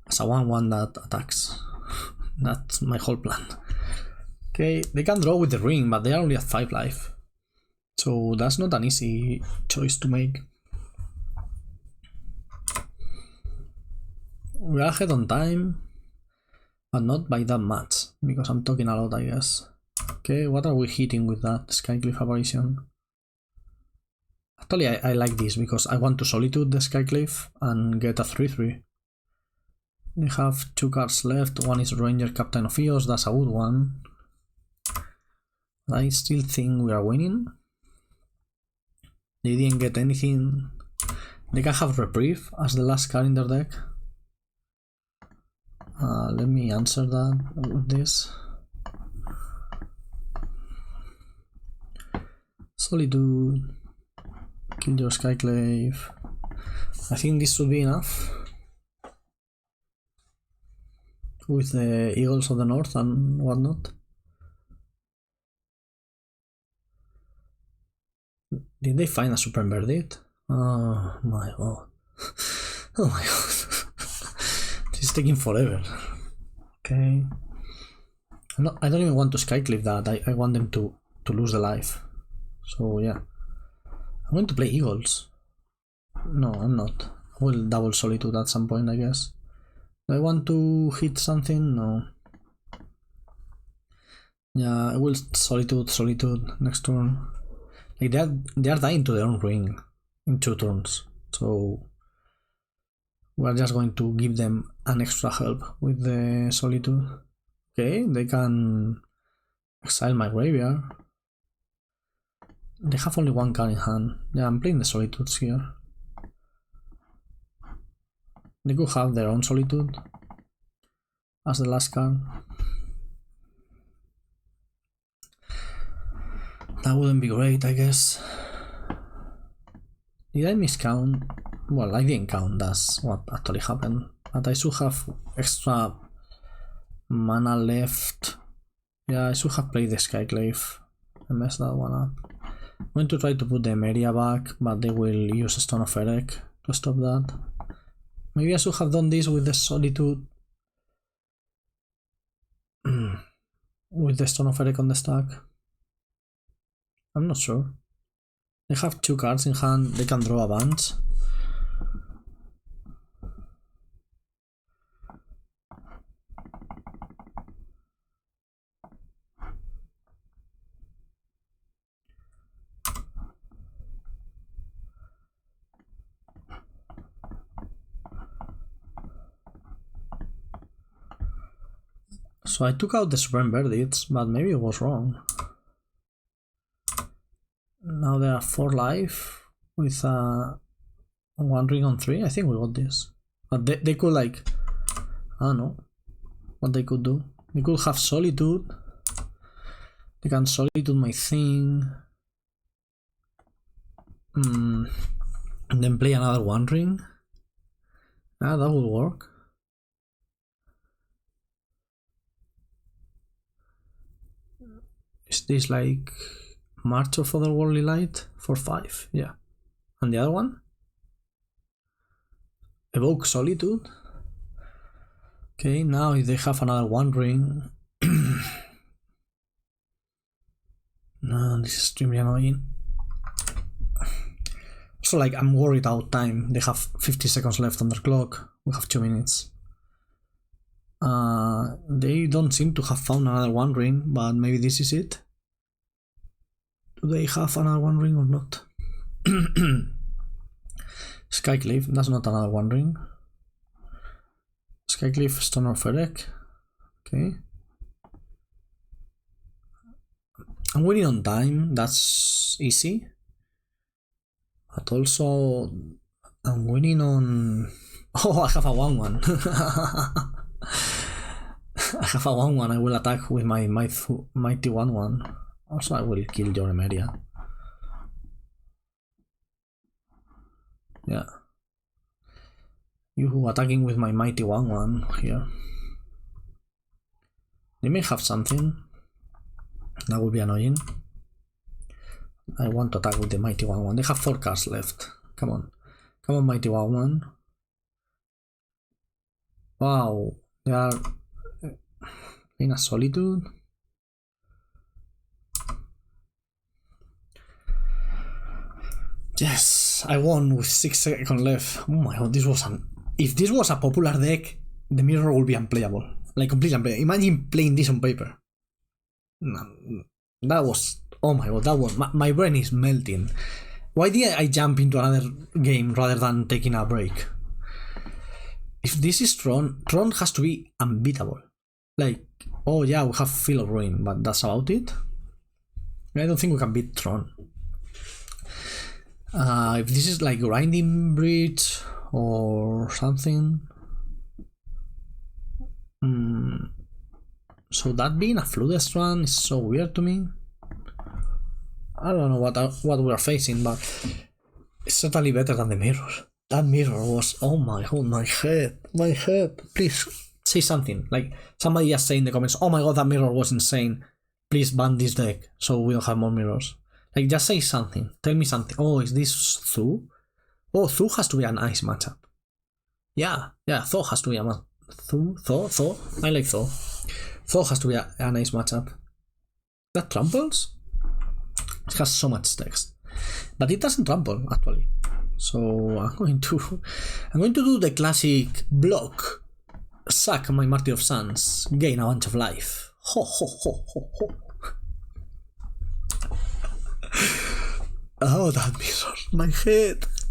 as a 1/1 that attacks. That's my whole plan. Okay, they can draw with the ring, but they are only at 5 life. So that's not an easy choice to make. We are ahead on time, but not by that much, because I'm talking a lot, I guess. Okay, what are we hitting with that Skyclave Apparition? Actually, I like this because I want to Solitude the Skyclave and get a 3/3. They have 2 cards left. One is Ranger-Captain of Eos, that's a good one. I still think we are winning. They didn't get anything. They can have Reprieve as the last card in their deck. Let me answer that with this. Solitude. Kill your Skyclave. I think this should be enough. With the Eagles of the North and whatnot. Did they find a Super Verdict? Oh my god. Oh my god. This is taking forever. Okay. No, I don't even want to Skyclave that. I want them to lose the life. So yeah. I'm going to play Eagles. No, I'm not. I will double Solitude at some point, I guess. Do I want to hit something? No. Yeah, I will Solitude next turn. Like they are dying to their own ring in 2 turns. So we're just going to give them an extra help with the Solitude. Okay, they can exile my graveyard. They have only 1 card in hand. Yeah, I'm playing the Solitudes here. They could have their own Solitude as the last card. That wouldn't be great, I guess. Did I miscount? Well, I didn't count, that's what actually happened. But I should have extra mana left. Yeah, I should have played the Skyclave. I messed that one up. I'm going to try to put the Emeria back, but they will use Stone of Erech to stop that. Maybe I should have done this with the Solitude. With the Stone of Erech on the stack. I'm not sure. They have 2 cards in hand, they can draw a bunch. So I took out the Supreme Verdicts, but maybe it was wrong. Now there are 4 life with 1 ring on 3. I think we got this. But they could like, I don't know what they could do. They could have Solitude. They can Solitude my thing. And then play another 1 ring. Ah, that would work. Is this like Martyr of Otherworldly Light for 5? Yeah. And the other one? Evoke Solitude. Okay, now if they have another 1 ring. No, this is extremely annoying. So like I'm worried about time. They have 50 seconds left on their clock. We have 2 minutes. They don't seem to have found another 1 ring, but maybe this is it. Do they have another 1 ring or not? Skyclave, that's not another 1 ring. Skyclave, Stone of Erech. Okay. I'm winning on time, that's easy. But also, I'm winning on... Oh, I have a 1-1. I have a 1-1, I will attack with my mighty 1-1. Also, I will kill your Emeria. Yeah. You attacking with my mighty 1-1 here. They may have something. That would be annoying. I want to attack with the mighty 1-1. They have 4 cards left. Come on. Come on, mighty 1-1. Wow. They are in a Solitude. Yes, I won with 6 seconds left. Oh my god, this was an... If this was a popular deck, the mirror would be unplayable. Like, completely unplayable. Imagine playing this on paper. That was... Oh my god, that was... My brain is melting. Why did I jump into another game rather than taking a break? If this is Tron has to be unbeatable. Like, oh yeah, we have Field of Ruin, but that's about it. I don't think we can beat Tron. If this is like Grinding Bridge or something. So that being a Flooded Strand is so weird to me. I don't know what we are facing, but it's certainly better than the mirror. That mirror was, oh my god, my head. Please say something. Like somebody just say in the comments, oh my god, that mirror was insane. Please ban this deck so we don't have more mirrors. Like just say something. Tell me something. Oh, is this Thu? Oh, Thor has to be a nice matchup. Yeah, Thor has to be a Thor. I like Thor. Thor has to be a nice matchup. That tramples? It has so much text. But it doesn't trample, actually. So I'm going to do the classic block. Sack my Martyr of Sands. Gain a bunch of life. Ho ho ho ho ho. Oh, that mirror.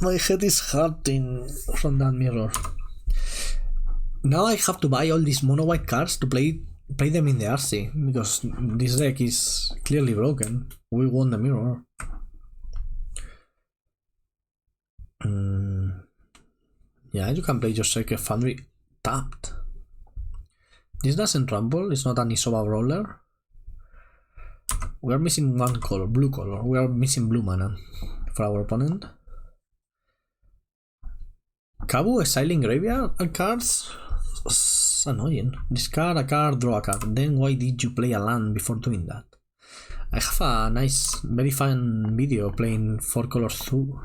My head is hurting from that mirror. Now I have to buy all these mono white cards to play them in the RC, because this deck is clearly broken. We won the mirror. Yeah, you can play your Sacred Foundry tapped. This doesn't rumble, it's not an Isoba Brawler. We are missing one color, blue color. We are missing blue mana for our opponent. Kabu exiling graveyard cards? It's annoying. Discard a card, draw a card. Then why did you play a land before doing that? I have a nice, very fun video playing 4 colors through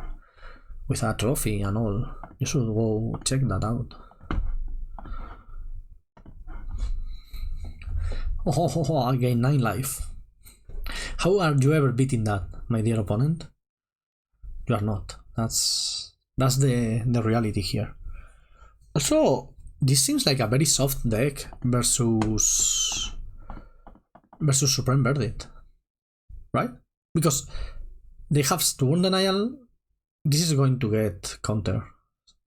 with a trophy and all. You should go check that out. Oh, I gain 9 life. How are you ever beating that, my dear opponent? You are not. That's the reality here. Also, this seems like a very soft deck versus Supreme Verdict, right? Because they have Stone Denial. This is going to get counter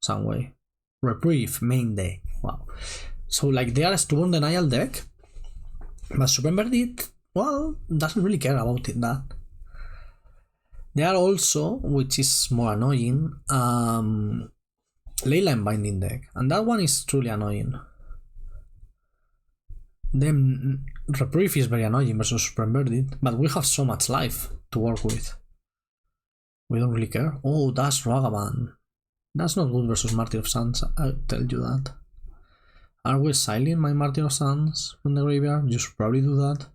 some way. Reprieve main deck. Wow. So like they are a Stone Denial deck, but Supreme Verdict, well, doesn't really care about that. They are also, which is more annoying, Leyline Binding deck, and that one is truly annoying. Then Reprieve is very annoying versus Supreme Verdict, but we have so much life to work with. We don't really care. Oh, that's Ragavan. That's not good versus Martyr of Sands, I'll tell you that. Are we exiling my Martyr of Sands from the graveyard? You should probably do that.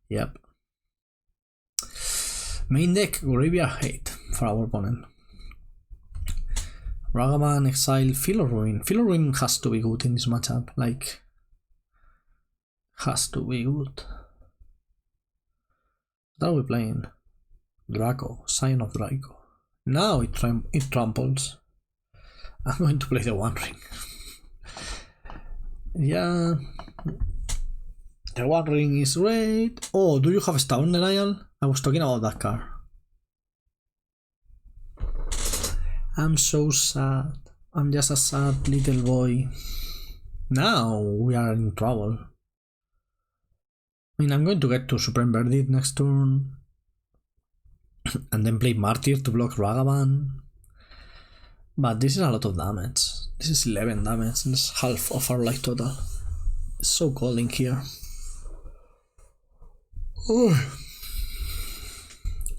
Yep. Main deck, graveyard hate for our opponent. Ragavan, exile, Feel of Ruin. Feel of Ruin has to be good in this matchup. Like, has to be good. What are we playing? Draco, Sign of Draco. Now it tramples. I'm going to play the One Ring. Yeah. The One Ring is great. Oh, do you have Stone Denial? I was talking about that card. I'm so sad. I'm just a sad little boy. Now we are in trouble. I mean, I'm going to get to Supreme Verdict next turn. And then play Martyr to block Ragavan. But this is a lot of damage. This is 11 damage. This is half of our life total. It's so cold in here. Oh.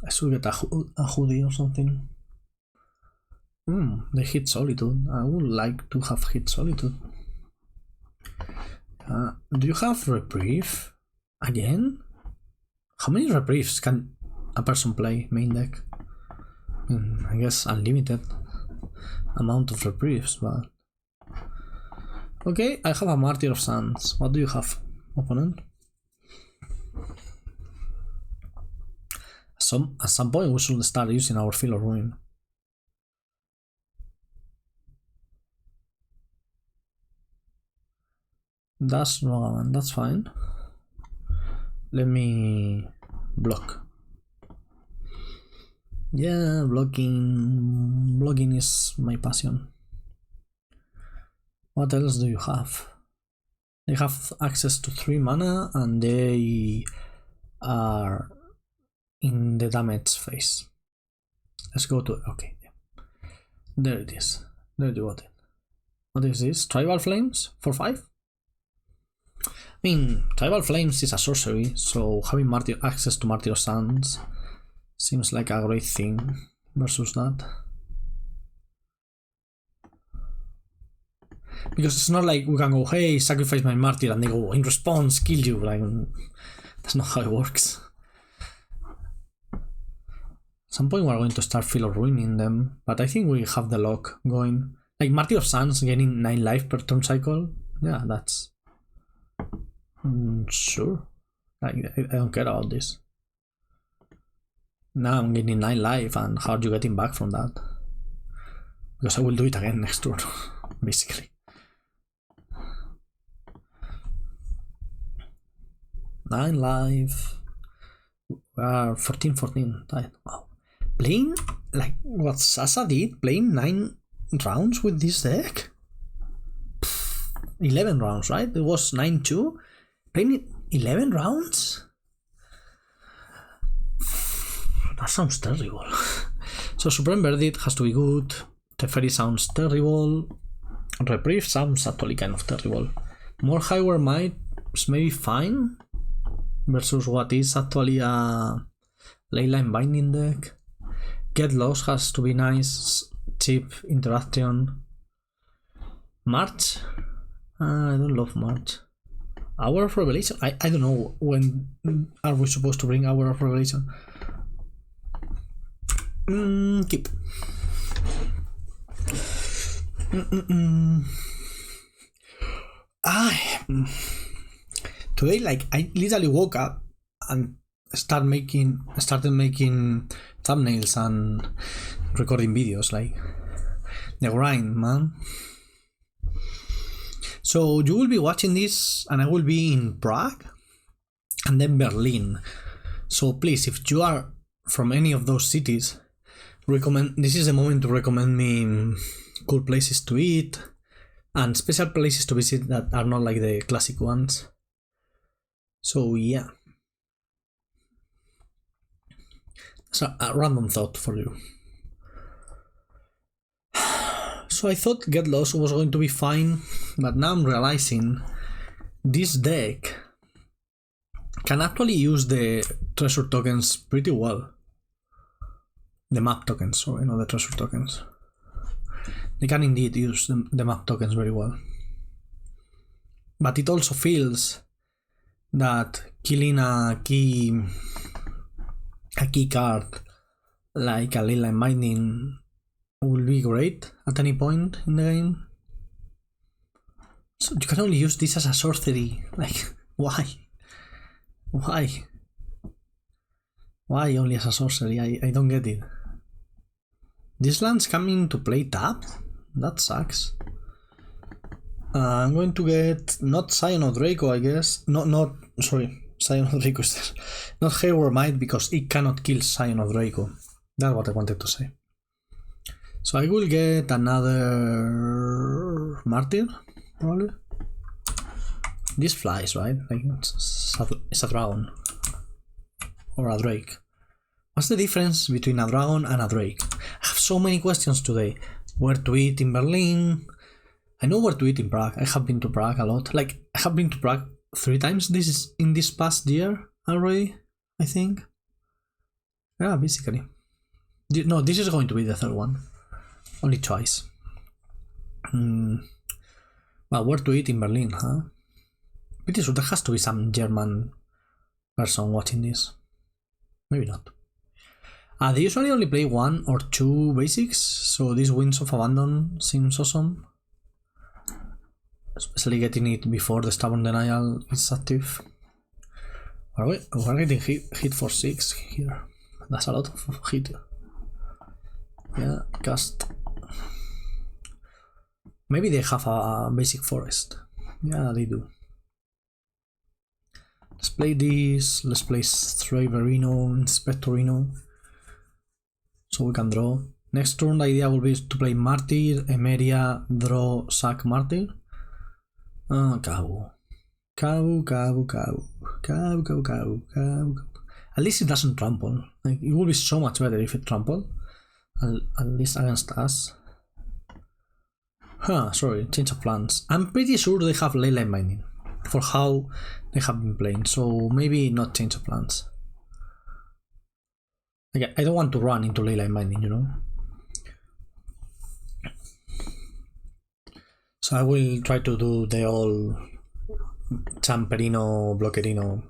I should get a hoodie or something. They hit Solitude. I would like to have hit Solitude. Do you have Reprieve? Again? How many Reprieves can a person play main deck? I guess unlimited amount of Reprieves, but... Okay, I have a Martyr of Sands. What do you have, opponent? At some point we should start using our Feel of Ruin. That's Ragavan, that's fine. Let me block. Yeah, blocking is my passion. What else do you have? They have access to 3 mana and they are in the damage phase. Let's go to... okay, yeah. There it is. There you got it. What is this? Tribal Flames for 5? I mean, Tribal Flames is a sorcery, so having access to Martyr of Sands seems like a great thing versus that. Because it's not like we can go, hey, sacrifice my Martyr, and they go, in response, kill you. Like, that's not how it works. some point we're going to start feel of ruining them, but I think we have the luck going. Like Martyr of Sands gaining 9 life per turn cycle. Yeah, that's sure. I don't care about this. Now I'm getting 9 life, and how are you getting back from that? Because I will do it again next turn, basically. Nine life. We are 14-14. Wow. Playing like what Sasa did, playing 9 rounds with this deck? 11 rounds, right? It was 9-2. Playing 11 rounds? That sounds terrible. So Supreme Verdict has to be good. Teferi sounds terrible. Reprieve sounds actually kind of terrible. More Haywire Mite is maybe fine versus what is actually a Leyline Binding deck. Get Lost has to be nice. Cheap interaction. March? I don't love March. Hour of Revelation? I don't know when are we supposed to bring Hour of Revelation. Keep. Today, like, I literally woke up and started making thumbnails and recording videos, like the grind, man. So you will be watching this and I will be in Prague and then Berlin. So please, if you are from any of those cities, this is the moment to recommend me cool places to eat and special places to visit that are not like the classic ones. So yeah, so a random thought for you. So I thought Get Lost was going to be fine, but now I'm realizing this deck can actually use the treasure tokens pretty well. The map tokens, sorry, not the treasure tokens. They can indeed use the map tokens very well. But it also feels that killing a key card like a Leyline Binding will be great at any point in the game. So you can only use this as a sorcery. Like, why? Why? Why only as a sorcery? I don't get it. This land's coming to play tapped? That sucks. I'm going to get not Scion of Draco, I guess. Sorry, Scion of Draco is there. Not Haywire Mite because it cannot kill Scion of Draco. That's what I wanted to say. So I will get another Martyr, probably. This flies, right? Like it's a dragon. Or a drake. What's the difference between a dragon and a drake? I have so many questions today. Where to eat in Berlin? I know where to eat in Prague. I have been to Prague a lot. Like, I have been to Prague 3 times in this past year already, I think. Yeah, basically. No, this is going to be the 3rd one. Only twice. Well, where to eat in Berlin, huh? Pretty sure there has to be some German person watching this. Maybe not. They usually only play 1 or 2 basics, so this Winds of Abandon seems awesome. Especially getting it before the Stubborn Denial is active. We're getting hit for 6 here. That's a lot of hit. Yeah, cast. Maybe they have a basic forest. Yeah, they do. Let's play this. Let's play Thraben Inspector. So we can draw. Next turn the idea will be to play Martyr, Emeria, draw, sack Martyr. Kabu. At least it doesn't trample. Like, it would be so much better if it trampled. At least against us. Sorry, change of plans. I'm pretty sure they have Leyline Binding for how they have been playing, so maybe not change of plans. Like, I don't want to run into Leyline Binding, you know? So I will try to do the old Champerino, Blockerino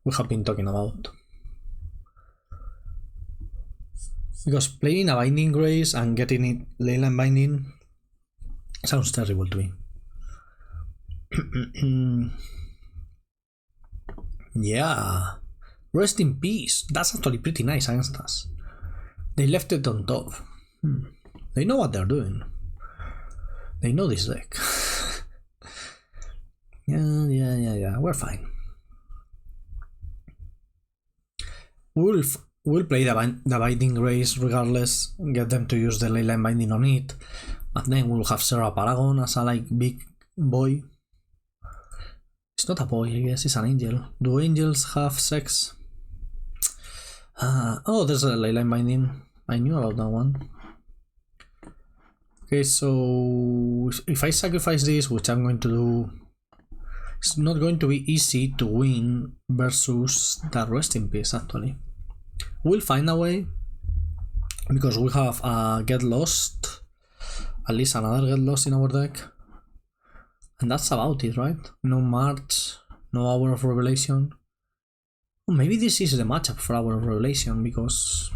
we have been talking about. Because playing a Binding Grace and getting it Leyline Binding sounds terrible to me. Yeah. Rest in peace. That's actually pretty nice against us. They left it on top. They know what they're doing. They know this deck. Yeah. We're fine. We'll play the Binding Grace regardless. Get them to use the Leyline Binding on it. But then we'll have Serra Paragon as a big boy. It's not a boy, I guess. It's an angel. Do angels have sex? Oh, there's a Leyline Binding. I knew about that one. Okay, so if I sacrifice this, which I'm going to do, it's not going to be easy to win versus that Rest in Peace, actually. We'll find a way, because we have a Get Lost, at least another Get Lost in our deck. And that's about it, right? No March, no Hour of Revelation. Oh, maybe this is the matchup for Hour of Revelation, because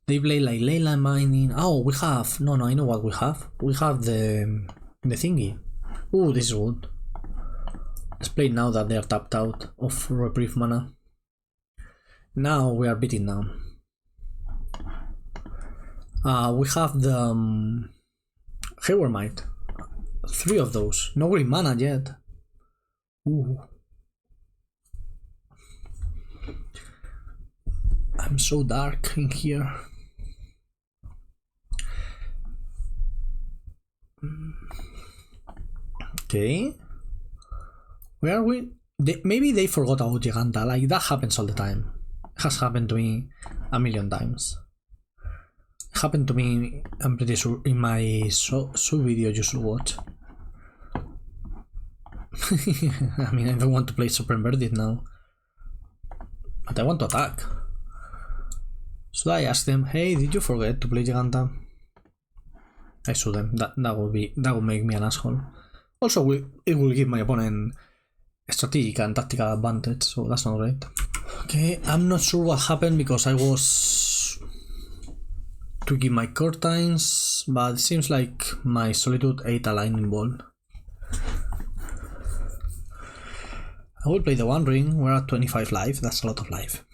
they play like Leyline Binding. Oh, we have... No, I know what we have. We have the thingy. Oh, this is good. Let's play now that they are tapped out of Reprieve mana. Now we are beating down. We have the Haywire Mite. 3 of those. No green mana yet. Ooh. I'm so dark in here. Okay. Where are we? Maybe they forgot about Giganta. Like, that happens all the time. It has happened to me a million times. It happened to me, I'm pretty sure, in my sub video you should watch. I mean, I don't want to play Supreme Verdict now, but I want to attack. Should I ask them, hey, did you forget to play Giganta? I shouldn't. That would make me an asshole. Also, it will give my opponent strategic and tactical advantage, so that's not great. Okay, I'm not sure what happened because I was tweaking my curtains, but it seems like my Solitude ate a lightning bolt. I will play the One Ring. We're at 25 life. That's a lot of life.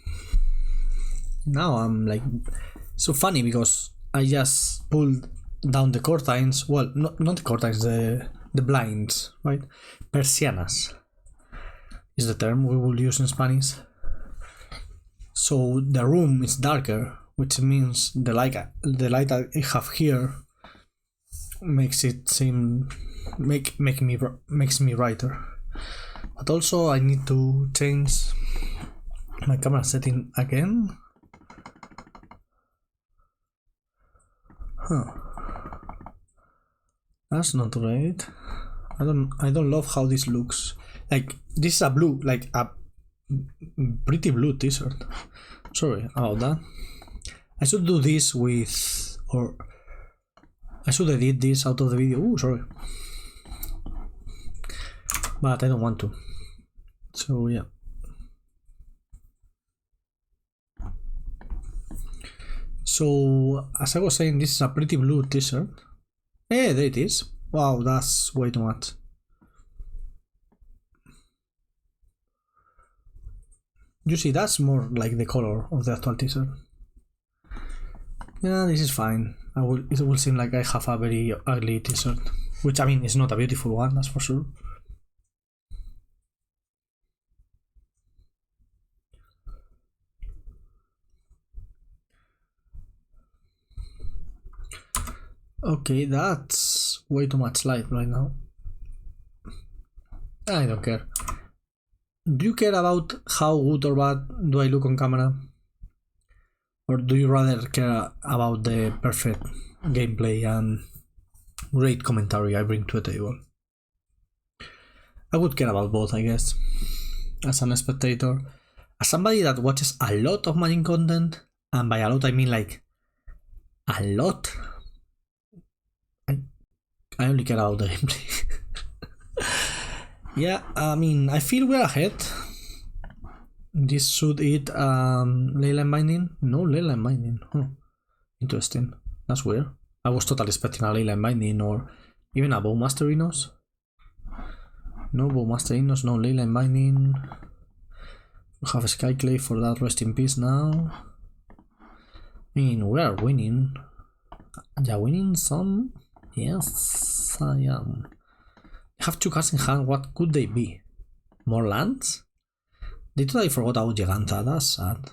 Now I'm like so funny because I just pulled down the curtains. Well, not the curtains, the blinds, right? Persianas is the term we will use in Spanish. So the room is darker, which means the light that I have here makes it seem makes me brighter. But also I need to change my camera setting again. Huh. That's not great. I don't love how this looks. Like, this is a blue, like a pretty blue t-shirt. Sorry about that. I should do this with, or I should edit this out of the video. Ooh, sorry. But I don't want to. So yeah. So as I was saying, this is a pretty blue t-shirt. Hey, there it is. Wow, that's way too much. You see, that's more like the color of the actual t-shirt. Yeah, this is fine. It will seem like I have a very ugly t-shirt, which, I mean, it's not a beautiful one, that's for sure. Okay, that's way too much light right now. I don't care. Do you care about how good or bad do I look on camera? Or do you rather care about the perfect gameplay and great commentary I bring to the table? I would care about both, I guess. As an spectator. As somebody that watches a lot of Magic content, and by a lot I mean like a lot, I only care about the gameplay. Yeah, I mean, I feel we're ahead. This should eat leyline binding? No leyline binding. Huh. Interesting. That's weird. I was totally expecting a leyline binding or even a Bowmaster Enos. No Bowmaster Enos, no leyline binding. We have a Skyclave for that, rest in peace now. I mean, we are winning. Yeah, winning some? Yes, I am. I have 2 cards in hand, what could they be? More lands? They totally forgot about Giganta, that's sad.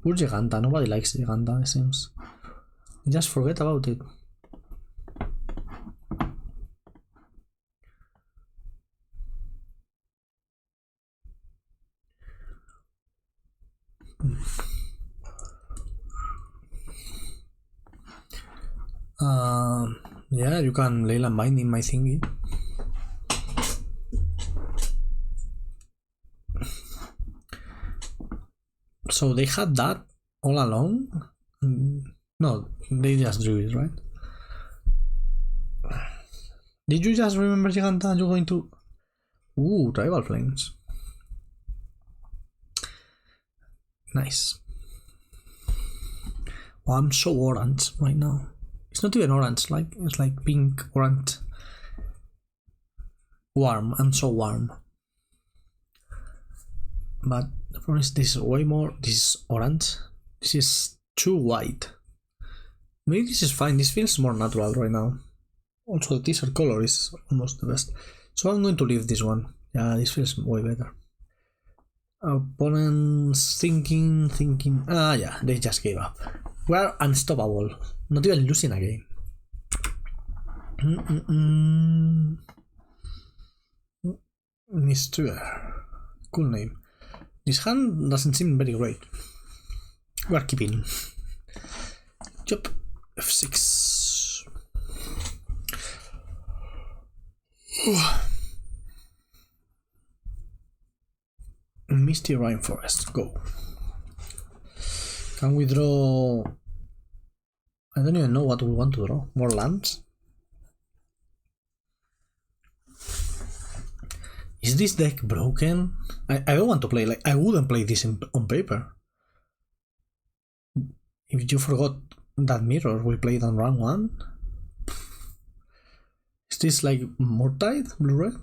Poor Giganta, nobody likes Giganta, it seems. Just forget about it. Yeah, you can leyline binding my thingy. So they had that all along? No, they just drew it, right? Did you just remember Giganta? You're going to... Ooh, Tribal Flames. Nice. Oh, I'm so orange right now. It's not even orange, like it's like pink, orange. Warm, I'm so warm. But the problem is this is way more, this is orange. This is too white. Maybe this is fine, this feels more natural right now. Also the t-shirt color is almost the best. So I'm going to leave this one. Yeah, this feels way better. Opponents thinking. Ah yeah, they just gave up. We are unstoppable. Not even losing a game. Mistveil. Cool name. This hand doesn't seem very great. We are keeping. Yup. F6. Misty Rainforest. Go. Can we draw... I don't even know what we want to draw. More lands? Is this deck broken? I don't want to play, like, I wouldn't play this on paper. If you forgot that mirror we played on round 1? Is this like Mortide, blue-red?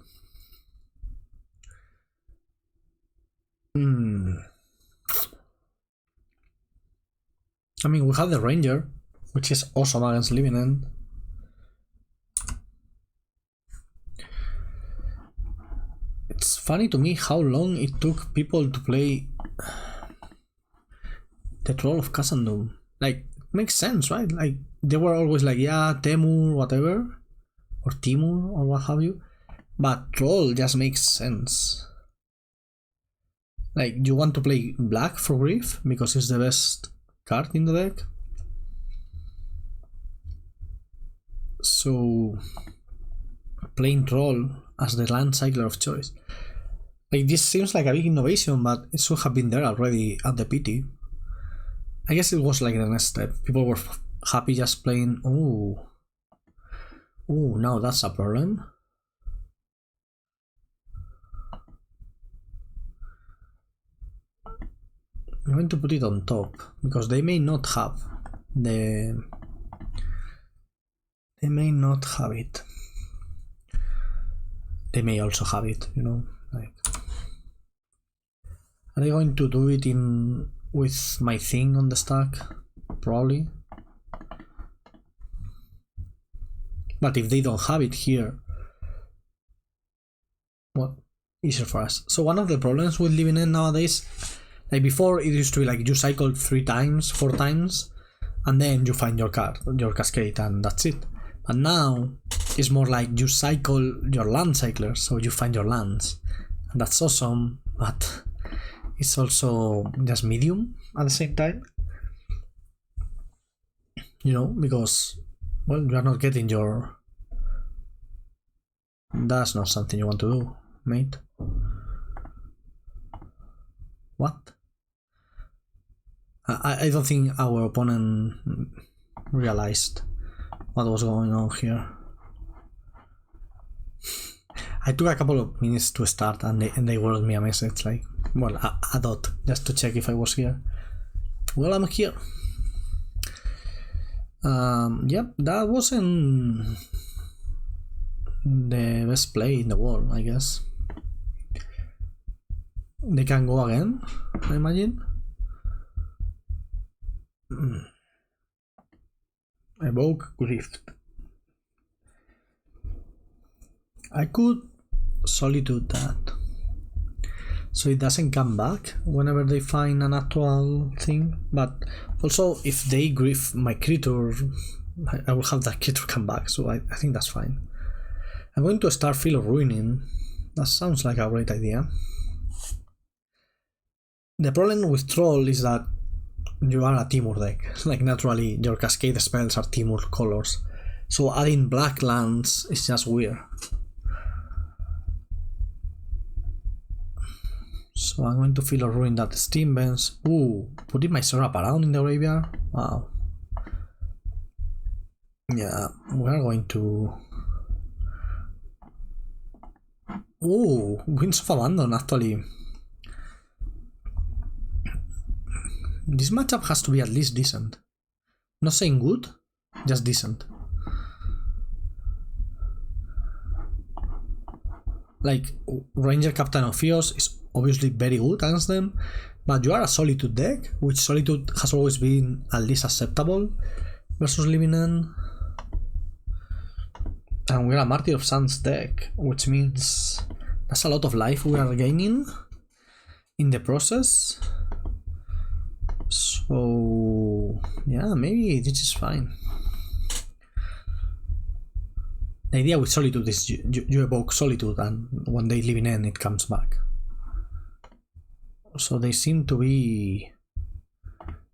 I mean, we have the Ranger, which is awesome against Living End. It's funny to me how long it took people to play the Troll of Khazad-dûm. Like, it makes sense, right? Like, they were always like, yeah, Temur, whatever, or Timur, or what have you. But Troll just makes sense. Like, you want to play black for Grief because it's the best card in the deck. So, playing Troll as the land cycler of choice. Like, this seems like a big innovation, but it should have been there already at the PT. I guess it was like the next step. People were happy just playing. Ooh, now that's a problem. I'm going to put it on top because they may not have the. They may not have it. They may also have it, you know. Like, are they going to do it in with my thing on the stack? Probably. But if they don't have it here, well, easier for us. So one of the problems with Living End nowadays, like before, it used to be like you cycled 3 times, 4 times, and then you find your card, your cascade, and that's it. But now it's more like you cycle your land cycler, so you find your lands, and that's awesome. But it's also just medium at the same time, you know, because, well, you are not getting your... That's not something you want to do, mate. What? I don't think our opponent realized what was going on here. I took a couple of minutes to start and they wrote me a message like, Well, a dot, just to check if I was here. Well, I'm here. Yep, that wasn't the best play in the world, I guess. They can go again, I imagine. Evoke Grift. I could Solitude that, so it doesn't come back whenever they find an actual thing. But also, if they grief my creature, I will have that creature come back, so I think that's fine. I'm going to start Field of Ruining. That sounds like a great idea. The problem with Troll is that you are a Timur deck. Like, naturally, your Cascade spells are Timur colors, so adding black lands is just weird. So I'm going to Field of Ruin that Steam Vents. Ooh, putting my Serra Paragon in the graveyard? Wow. Yeah, we are going to... Ooh, Winds of Abandon, actually. This matchup has to be at least decent. Not saying good, just decent. Like, Ranger-Captain of Eos is obviously very good against them, but you are a Solitude deck, which Solitude has always been at least acceptable versus Living End. And we're a Martyr of Sands deck, which means that's a lot of life we are gaining in the process. So yeah, maybe this is fine. The idea with Solitude is you evoke Solitude, and when they live in end, it comes back. So they seem to be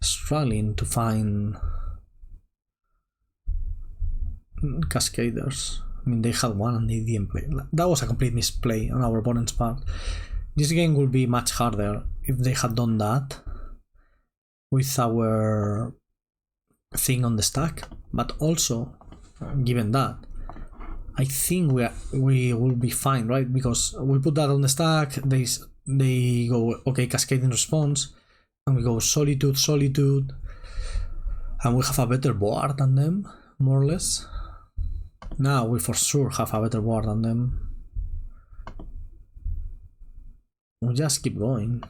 struggling to find Cascaders. I mean, they had one and they didn't play. That was a complete misplay on our opponent's part. This game would be much harder if they had done that with our thing on the stack. But also, given that, I think we will be fine, right? Because we put that on the stack, they go, okay, cascading response, and we go Solitude, Solitude, and we have a better board than them, more or less. Now we for sure have a better board than them. We just keep going.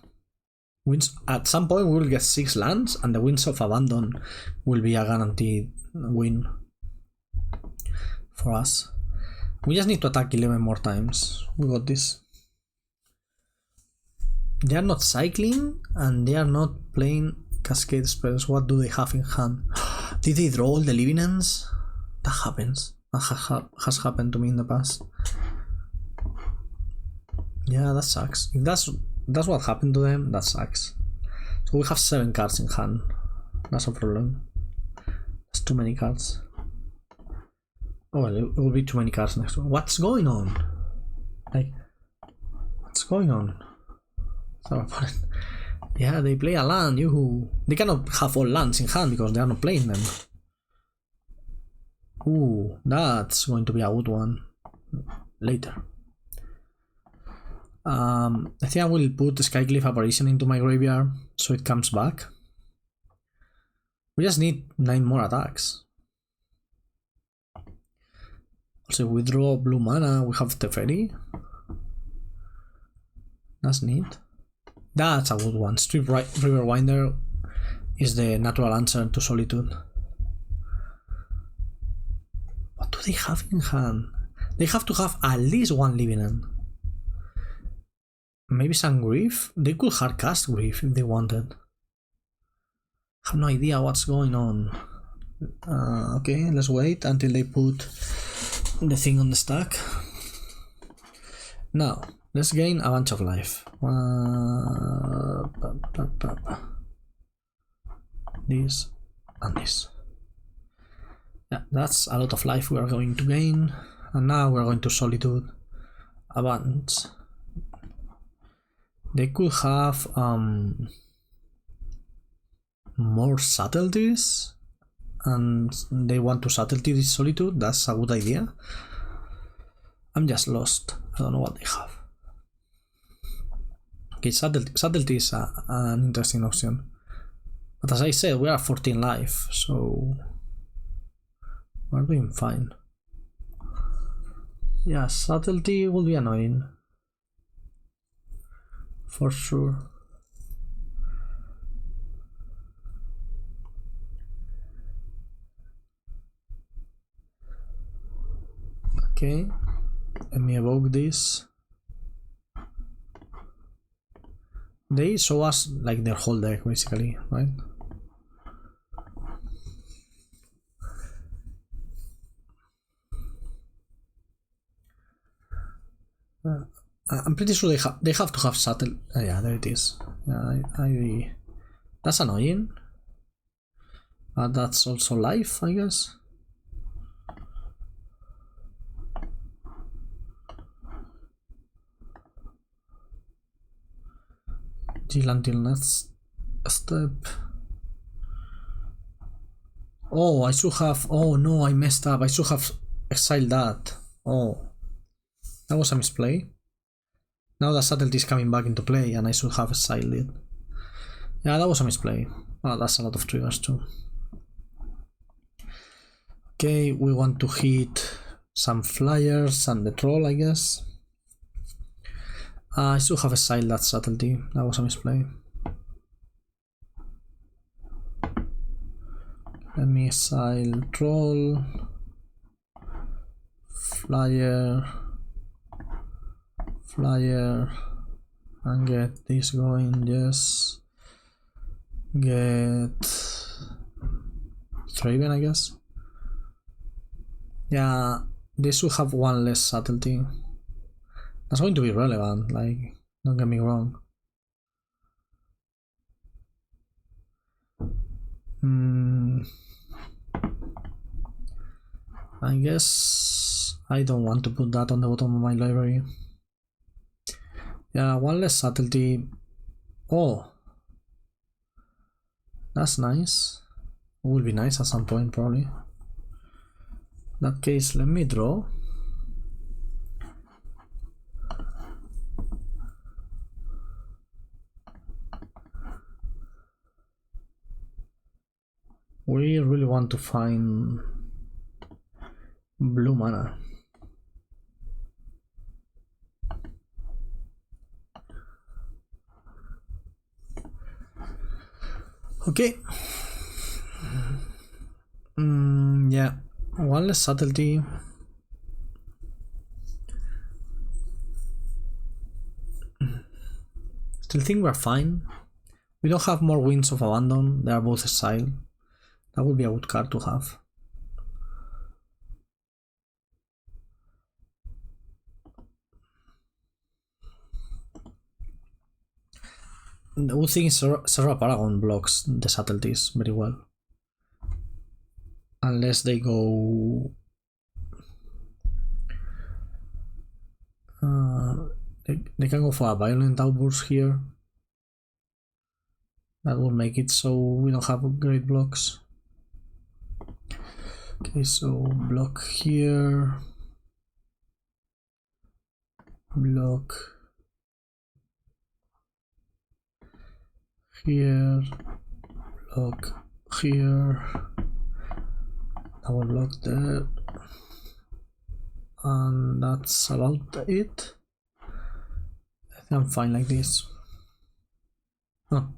At some point we will get 6 lands, and the Winds of Abandon will be a guaranteed win for us. We just need to attack 11 more times. We got this. They are not cycling, and they are not playing cascade spells. What do they have in hand? Did they draw all the living ends? That happens. That has happened to me in the past. Yeah, that sucks. If that's what happened to them, that sucks. So we have 7 cards in hand. That's a problem. That's too many cards. Oh well, it will be too many cards next one. What's going on? Like, what's going on? Yeah, they play a land. They cannot have all lands in hand because they are not playing them. Ooh, that's going to be a good one later. I think I will put the Skyclave Apparition into my graveyard so it comes back. We just need 9 more attacks. Also, we draw blue mana, we have Teferi. That's neat. That's a good one. Strip Riverwinder is the natural answer to Solitude. What do they have in hand? They have to have at least 1 living end. Maybe some Grief? They could hardcast Grief if they wanted. I have no idea what's going on. Okay, let's wait until they put the thing on the stack. Now, let's gain a bunch of life. This and this. Yeah, that's a lot of life we are going to gain. And now we're going to Solitude. Abundance. They could have more subtleties, and they want to subtlety this Solitude. That's a good idea. I'm just lost. I don't know what they have. Okay, subtlety is an interesting option. But as I said, we are 14 life, so we're doing fine. Yeah, subtlety will be annoying. For sure. Okay, let me evoke this. They show us like their whole deck basically, right? I'm pretty sure they have to have subtle. Yeah, there it is. Yeah, that's annoying. But that's also life, I guess. Deal until next step. Oh, I should have. Oh no, I messed up. I should have exiled that. Oh, that was a misplay. Now the subtlety is coming back into play, and I should have exiled it. Yeah, that was a misplay. Oh, that's a lot of triggers too. Okay, we want to hit some flyers and the troll, I guess. I should have exiled that subtlety. That was a misplay. Let me exile troll, flyer, and get this going. Yes, get Thraben, I guess. Yeah, they should have one less subtlety. That's going to be relevant, like, don't get me wrong. I guess I don't want to put that on the bottom of my library. Yeah, one less subtlety. Oh, that's nice. It will be nice at some point, probably. In that case, let me draw. We really want to find blue mana. Okay. Yeah, one less subtlety. Still think we're fine. We don't have more Winds of Abandon. They are both exiled. That would be a good card to have. The good thing is Serra Paragon blocks the subtleties very well. Unless they go... they can go for a violent outburst here. That will make it so we don't have great blocks. Okay, so block here. Block here. Block here. Double block there. And that's about it. I think I'm fine like this. Oh,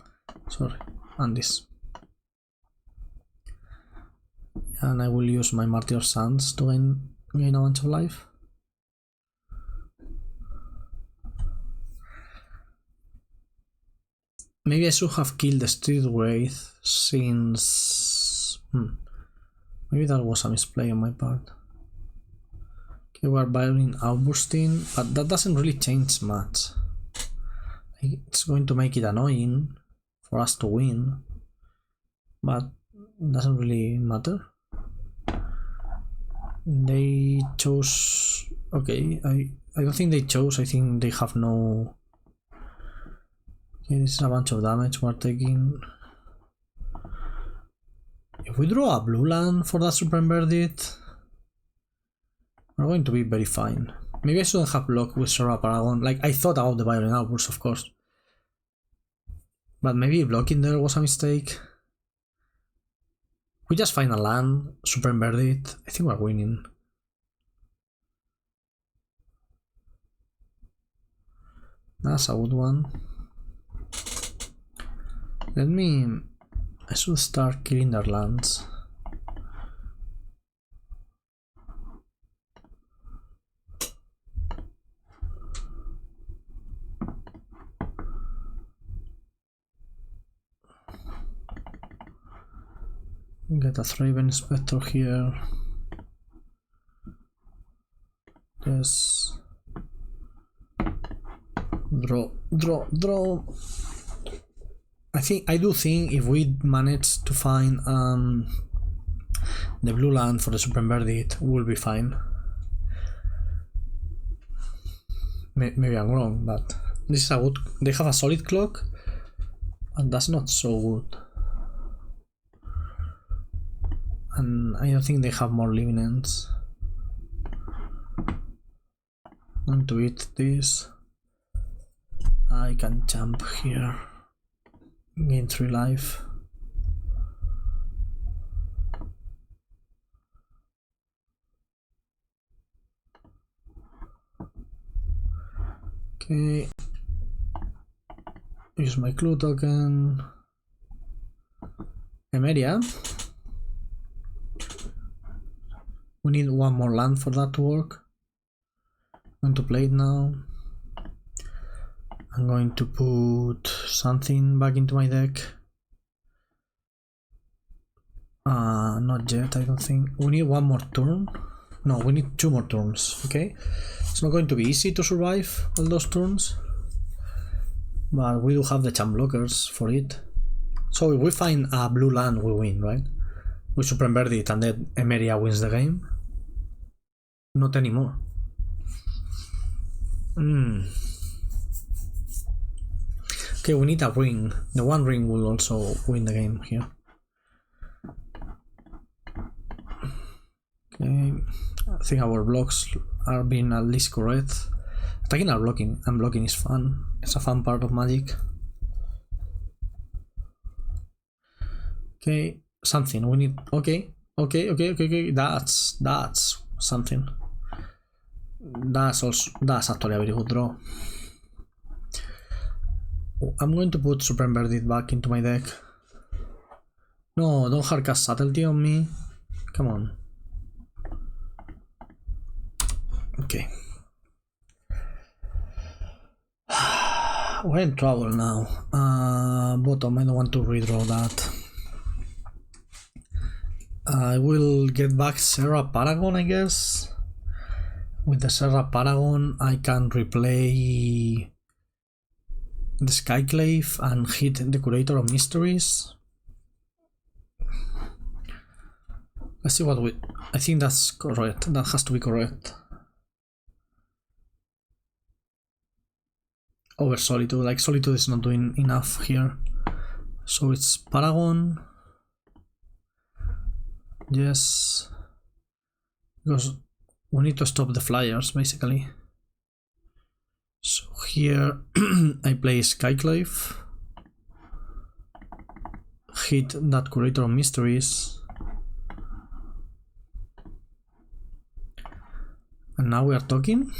sorry. And this. And I will use my Martyr of Sands to gain a bunch of life. Maybe I should have killed the Street Wraith since... Maybe that was a misplay on my part. Okay, we're violin outbursting, but that doesn't really change much. It's going to make it annoying for us to win, but it doesn't really matter. They chose... Okay, I don't think they chose. I think they have no... Okay, this is a bunch of damage we're taking. If we draw a blue land for that Supreme Verdict, we're going to be very fine. Maybe I shouldn't have blocked with Serra Paragon. Like, I thought about the Violent Outburst, of course. But maybe blocking there was a mistake. We just find a land, super invert it. I think we're winning. That's a good one. I should start killing their lands. Get a Thraben Inspector here. Yes. Draw. I do think if we manage to find the blue land for the super verdit, we'll be fine. Maybe I'm wrong, but this is a good. They have a solid clock, and that's not so good. And I don't think they have more living ends. I'm going to eat this. I can jump here. Gain 3 life. Okay. Use my clue token. Emeria. We need one more land for that to work. I'm going to play it now. I'm going to put something back into my deck. Not yet, I don't think. We need one more turn. No, we need 2 more turns, okay? It's not going to be easy to survive all those turns. But we do have the champ blockers for it. So if we find a blue land, we win, right? We super invert it and then Emeria wins the game. Not anymore. Okay, we need a ring. The one ring will also win the game here. Okay, I think our blocks are being at least correct. Attacking and blocking is fun. It's a fun part of Magic. Okay, something we need. Okay. That's something. That's actually a very good draw. I'm going to put super invert back into my deck. No, don't hardcast subtlety on me. Come on. Okay. We're in trouble now. Bottom, I don't want to redraw that. I will get back Serra Paragon, I guess. With the Serra Paragon, I can replay the Skyclave and hit the Curator of Mysteries. Let's see what we... I think that's correct. That has to be correct. Over Solitude. Like, Solitude is not doing enough here. So it's Paragon. Yes. Because we need to stop the flyers, basically. So here I play Skyclave. Hit that Curator of Mysteries. And now we are talking.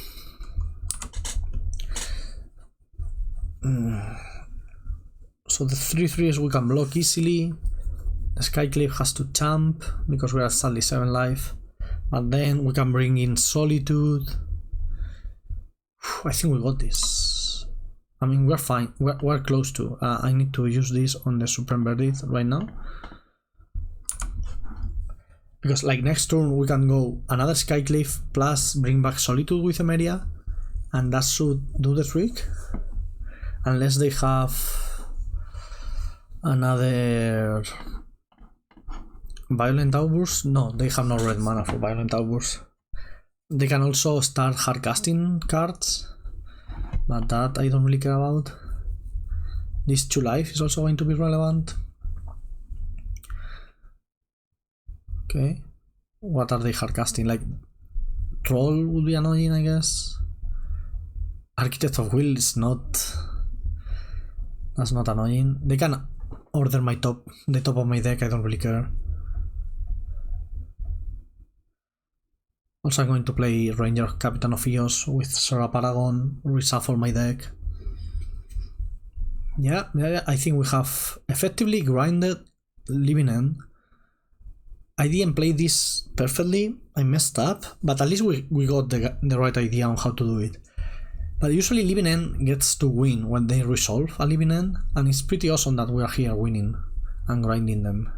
So the 3/3s we can block easily. The Skyclave has to champ because we are sadly 7 life. But then we can bring in Solitude. I think we got this. I mean, we're fine. We're close to. I need to use this on the super invert right now. Because like next turn we can go another Skyclave plus bring back Solitude with Emeria. And that should do the trick. Unless they have another Violent Outburst. No, they have no red mana for Violent Outburst. They can also start hardcasting cards, but that I don't really care about. This 2 life is also going to be relevant. Okay, what are they hardcasting? Like Troll would be annoying, I guess. Architect of Will is not That's not annoying. They can order the top of my deck, I don't really care. Also, I'm going to play Ranger-Captain of Eos with Serra Paragon, reshuffle my deck. Yeah, I think we have effectively grinded Living End. I didn't play this perfectly, I messed up, but at least we got the right idea on how to do it. But usually Living End gets to win when they resolve a Living End, and it's pretty awesome that we are here winning and grinding them.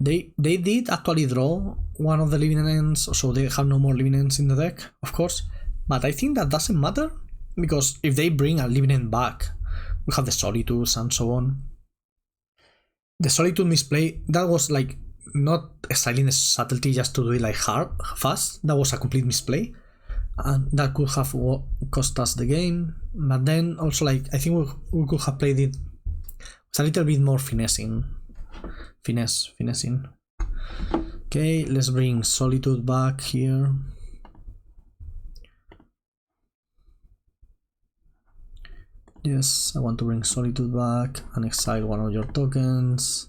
They did actually draw one of the Living Ends, so they have no more Living Ends in the deck, of course, but I think that doesn't matter, because if they bring a Living End back, we have the Solitudes and so on. The Solitude misplay, that was like not a silent subtlety just to do it like hard, fast, that was a complete misplay. And that could have cost us the game, but then also like I think we could have played it with a little bit more finessing. Okay, let's bring Solitude back here. Yes, I want to bring Solitude back and exile one of your tokens.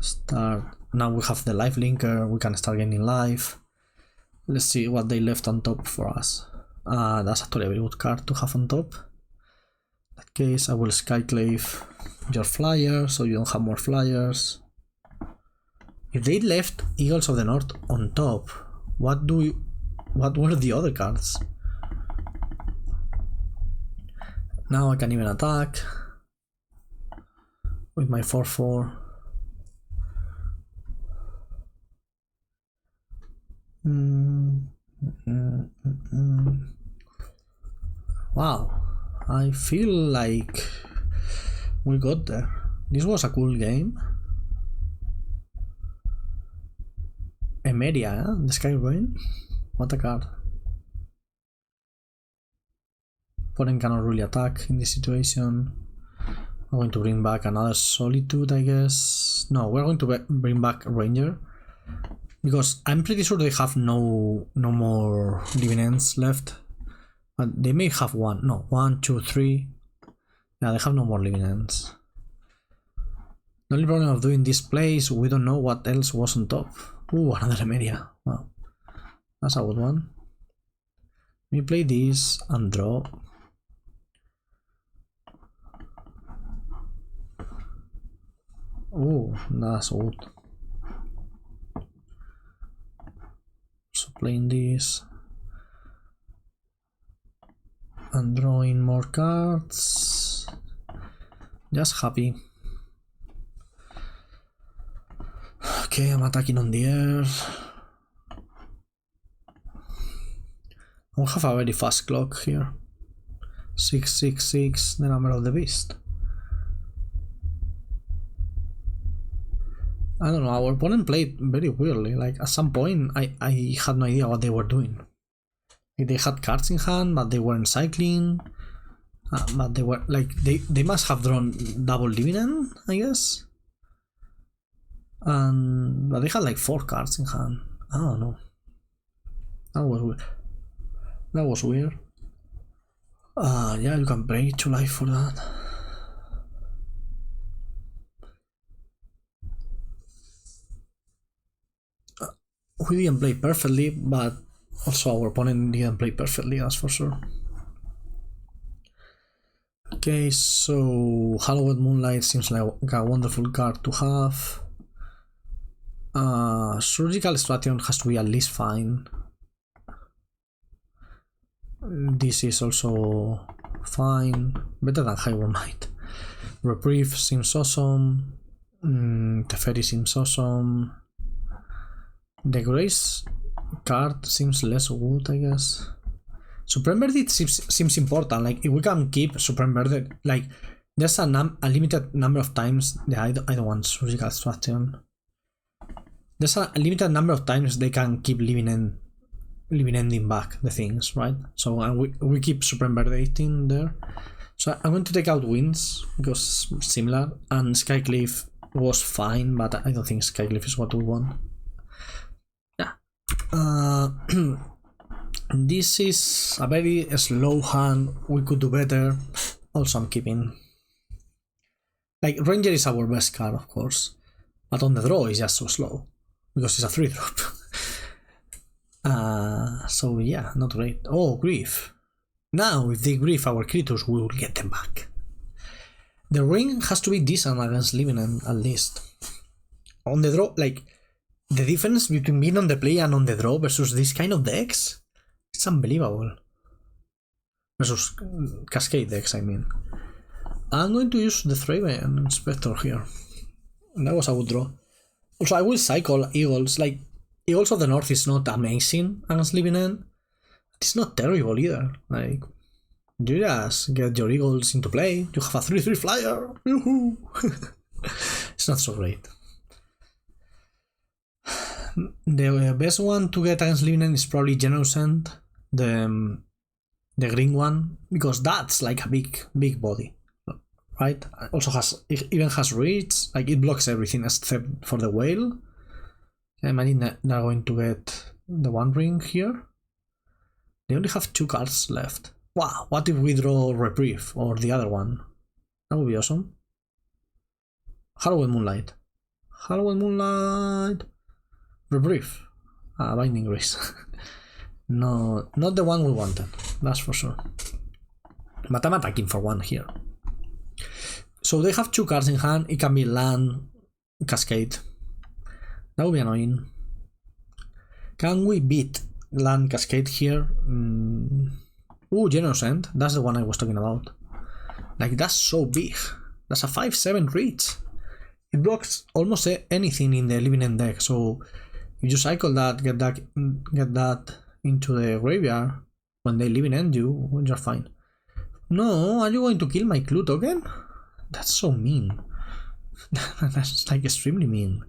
Start. Now we have the life linker, we can start gaining life. Let's see what they left on top for us. That's actually a very good card to have on top. In that case, I will Skyclave your flyer so you don't have more flyers. If they left Eagles of the North on top, what were the other cards? Now I can even attack with my 4/4. Wow, I feel like we got there. This was a cool game. Emeria, the Sky Rain? What a card. Opponent cannot really attack in this situation. I'm going to bring back another Solitude, I guess. No, we're going to bring back Ranger, because I'm pretty sure they have no more Living Ends left. But they may have one. No, 1, 2, 3. Yeah, they have no more Living Ends. The only problem of doing this play is we don't know what else was on top. Ooh, another Emeria. Wow. That's a good one. Let me play this and draw. Oh, that's good. So playing this and drawing more cards. Just happy. Okay, I'm attacking on the air. I'll have a very fast clock here. 666, the number of the beast. I don't know, our opponent played very weirdly. Like at some point I had no idea what they were doing. Like, they had cards in hand, but they weren't cycling. But they were like they must have drawn double Living End, I guess. But they had like 4 cards in hand. I don't know. That was weird. That was weird. Yeah, you can pay 2 life for that. We didn't play perfectly, but also our opponent didn't play perfectly, that's for sure. Okay, so Hallowed Moonlight seems like a wonderful card to have. Surgical Extraction has to be at least fine. This is also fine, better than Haywire Mite. Reprieve seems awesome. Teferi seems awesome. The Grace card seems less good, I guess. Supreme Verdict seems important. Like if we can keep Supreme Verdict, like there's a limited number of times. Yeah, I don't want Surgical Extraction. There's a limited number of times they can keep living ending back the things, right? So we keep Supreme Verdict in there. So I'm going to take out Winds because similar, and Skyclave was fine, but I don't think Skyclave is what we want. This is a very slow hand. We could do better. also I'm keeping. Like, Ranger is our best card, of course, but on the draw it's just so slow, because it's a 3-drop. So yeah, not great. Oh, Grief. Now, if they grief our creatures, we will get them back. The ring has to be decent against Living End, at least. On the draw, like, the difference between being on the play and on the draw versus this kind of decks, it's unbelievable. Versus Cascade decks, I mean. I'm going to use the Thraben Inspector here. That was a good draw. Also, I will cycle Eagles. Like, Eagles of the North is not amazing against Living End. It's not terrible either. Like, you just get your Eagles into play. You have a 3/3 flyer. Woohoo! It's not so great. The best one to get against Living End is probably Generous End, the green one, because that's like a big body, right? It even has reach. Like, it blocks everything except for the whale. I imagine that they're going to get the one ring here. They only have 2 cards left. Wow, what if we draw Reprieve or the other one? That would be awesome. Hallowed Moonlight. Hallowed Moonlight. Reprieve. Binding Grace. No, not the one we wanted. That's for sure. But I'm attacking for 1 here. So they have 2 cards in hand. It can be land, Cascade. That would be annoying. Can we beat land Cascade here? Ooh, Generous End. That's the one I was talking about. Like, that's so big. That's a 5/7 reach. It blocks almost anything in the Living End deck. So if you cycle that, get that into the graveyard, when they Living End you, you're fine. No, are you going to kill my clue token? That's so mean. That's like extremely mean.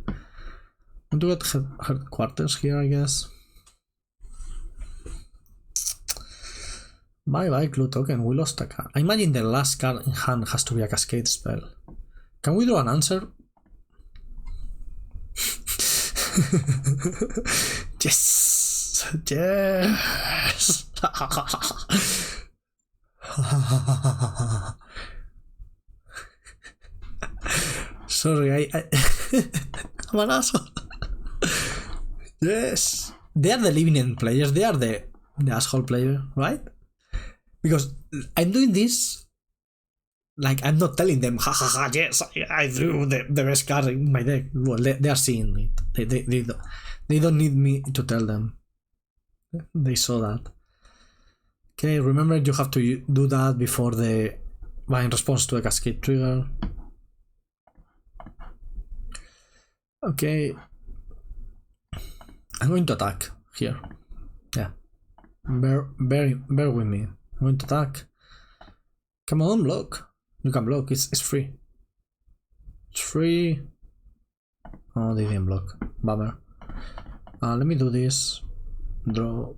I'm going to get headquarters here, I guess. Bye, clue token. We lost a card. I imagine the last card in hand has to be a Cascade spell. Can we draw an answer? Yes! Yes! Sorry, I'm an asshole. Yes! They are the Living End players. They are the asshole player, right? Because I'm doing this, like, I'm not telling them, ha ha ha, yes, I drew the best card in my deck. Well, they are seeing it. They don't need me to tell them. They saw that. Okay, remember you have to do that before in response to a Cascade trigger. Okay. I'm going to attack here. Yeah. Bear with me. I'm going to attack. Come on, block. You can block. It's free. It's free. Oh, they didn't block. Bummer. Let me do this. Draw.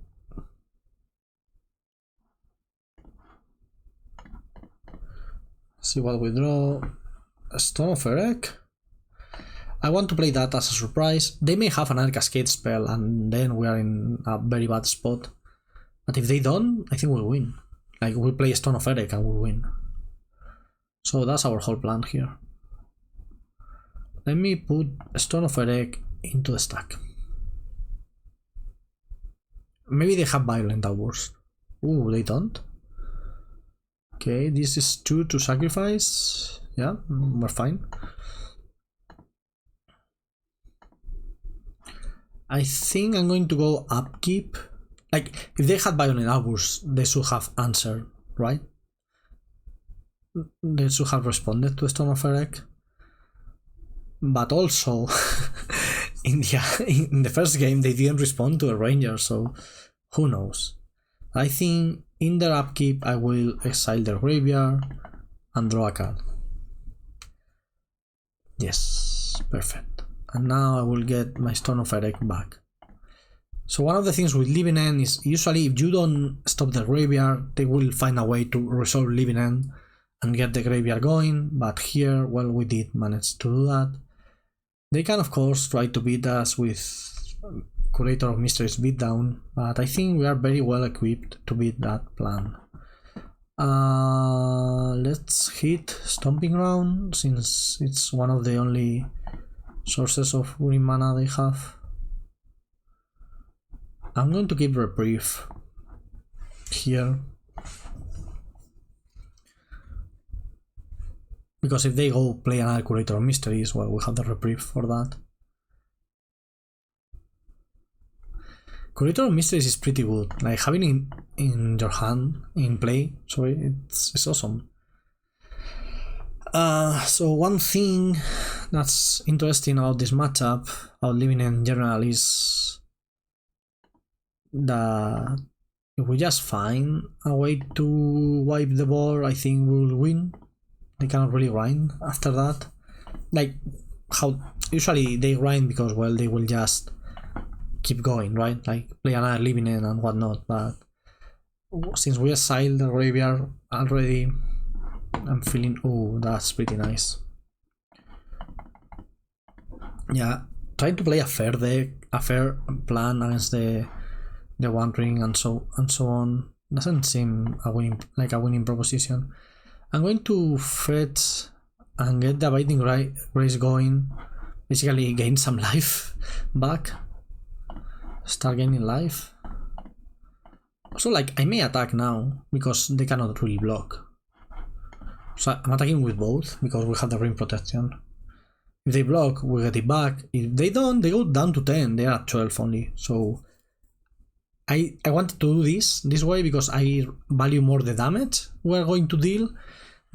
See what we draw. Stone of Erech. I want to play that as a surprise. They may have another Cascade spell and then we are in a very bad spot. But if they don't, I think we'll win. Like, we play Stone of Erech and we'll win. So that's our whole plan here. Let me put Stone of Erech into the stack. Maybe they have Violent Outburst. Ooh, they don't. Okay, this is 2 to sacrifice. Yeah, we're fine. I think I'm going to go upkeep. Like, if they had Violent Outburst, they should have answered, right? They should have responded to Stone of Erech. But also, in the first game, they didn't respond to a Ranger, so who knows? I think in their upkeep, I will exile their graveyard and draw a card. Yes, perfect. And now I will get my Stone of Erech back. So one of the things with Living End is usually if you don't stop the graveyard, they will find a way to resolve Living End and get the graveyard going, but here, well, we did manage to do that. They can of course try to beat us with Curator of Mysteries beatdown, but I think we are very well equipped to beat that plan. Let's hit Stomping Ground since it's one of the only sources of green mana they have. I'm going to keep Reprieve here. Because if they go play another Curator of Mysteries, well, we have the Reprieve for that. Curator of Mysteries is pretty good. Like, having it in your hand, in play, sorry, it's awesome. So one thing that's interesting about this matchup, about living in general, is that if we just find a way to wipe the board, I think we'll win. They cannot really grind after that. Like, how usually they grind because, well, they will just keep going, right? Like, play another living end and whatnot. But since we assailed the graveyard already, I'm feeling, oh, that's pretty nice. Yeah, trying to play a fair deck, a fair plan against the One Ring and so on doesn't seem a winning proposition. I'm going to fetch and get the Abiding Grace going. Basically, gain some life back. Start gaining life. Also, like, I may attack now because they cannot really block. So I'm attacking with both because we have the ring protection. If they block, we get it back. If they don't, they go down to 10. They are at 12 only. So I wanted to do this way because I value more the damage we're going to deal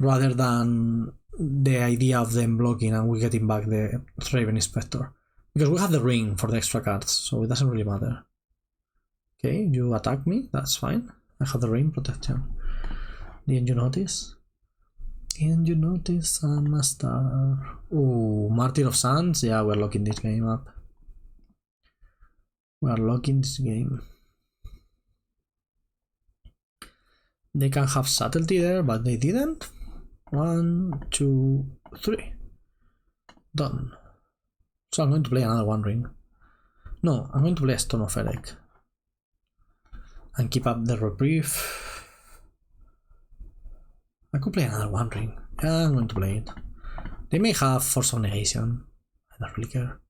rather than the idea of them blocking and we getting back the Thraben Inspector. Because we have the ring for the extra cards, so it doesn't really matter. Okay, you attack me, that's fine. I have the ring protection. Didn't you notice? Didn't you notice I'm a star? Oh, Martyr of Sands? Yeah, we're locking this game up. We are locking this game. They can have subtlety there, but they didn't. 1, 2, 3. Done. So I'm going to play another One Ring. No, I'm going to play a Stone of Erech. And keep up the Reprieve. I could play another One Ring. Yeah, I'm going to play it. They may have Force of Negation. I don't really care.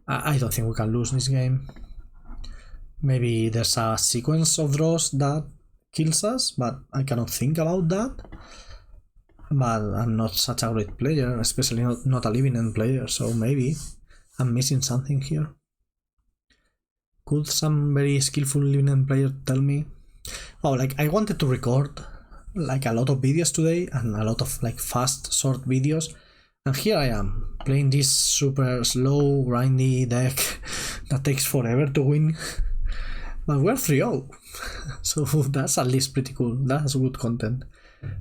I don't think we can lose this game. Maybe there's a sequence of draws that kills us, but I cannot think about that. But I'm not such a great player, especially not a living end player, so maybe I'm missing something here. Could some very skillful living end player tell me? Oh, like, I wanted to record like a lot of videos today and a lot of like fast short videos, and here I am playing this super slow grindy deck that takes forever to win. But we're 3-0, so that's at least pretty cool. That's good content.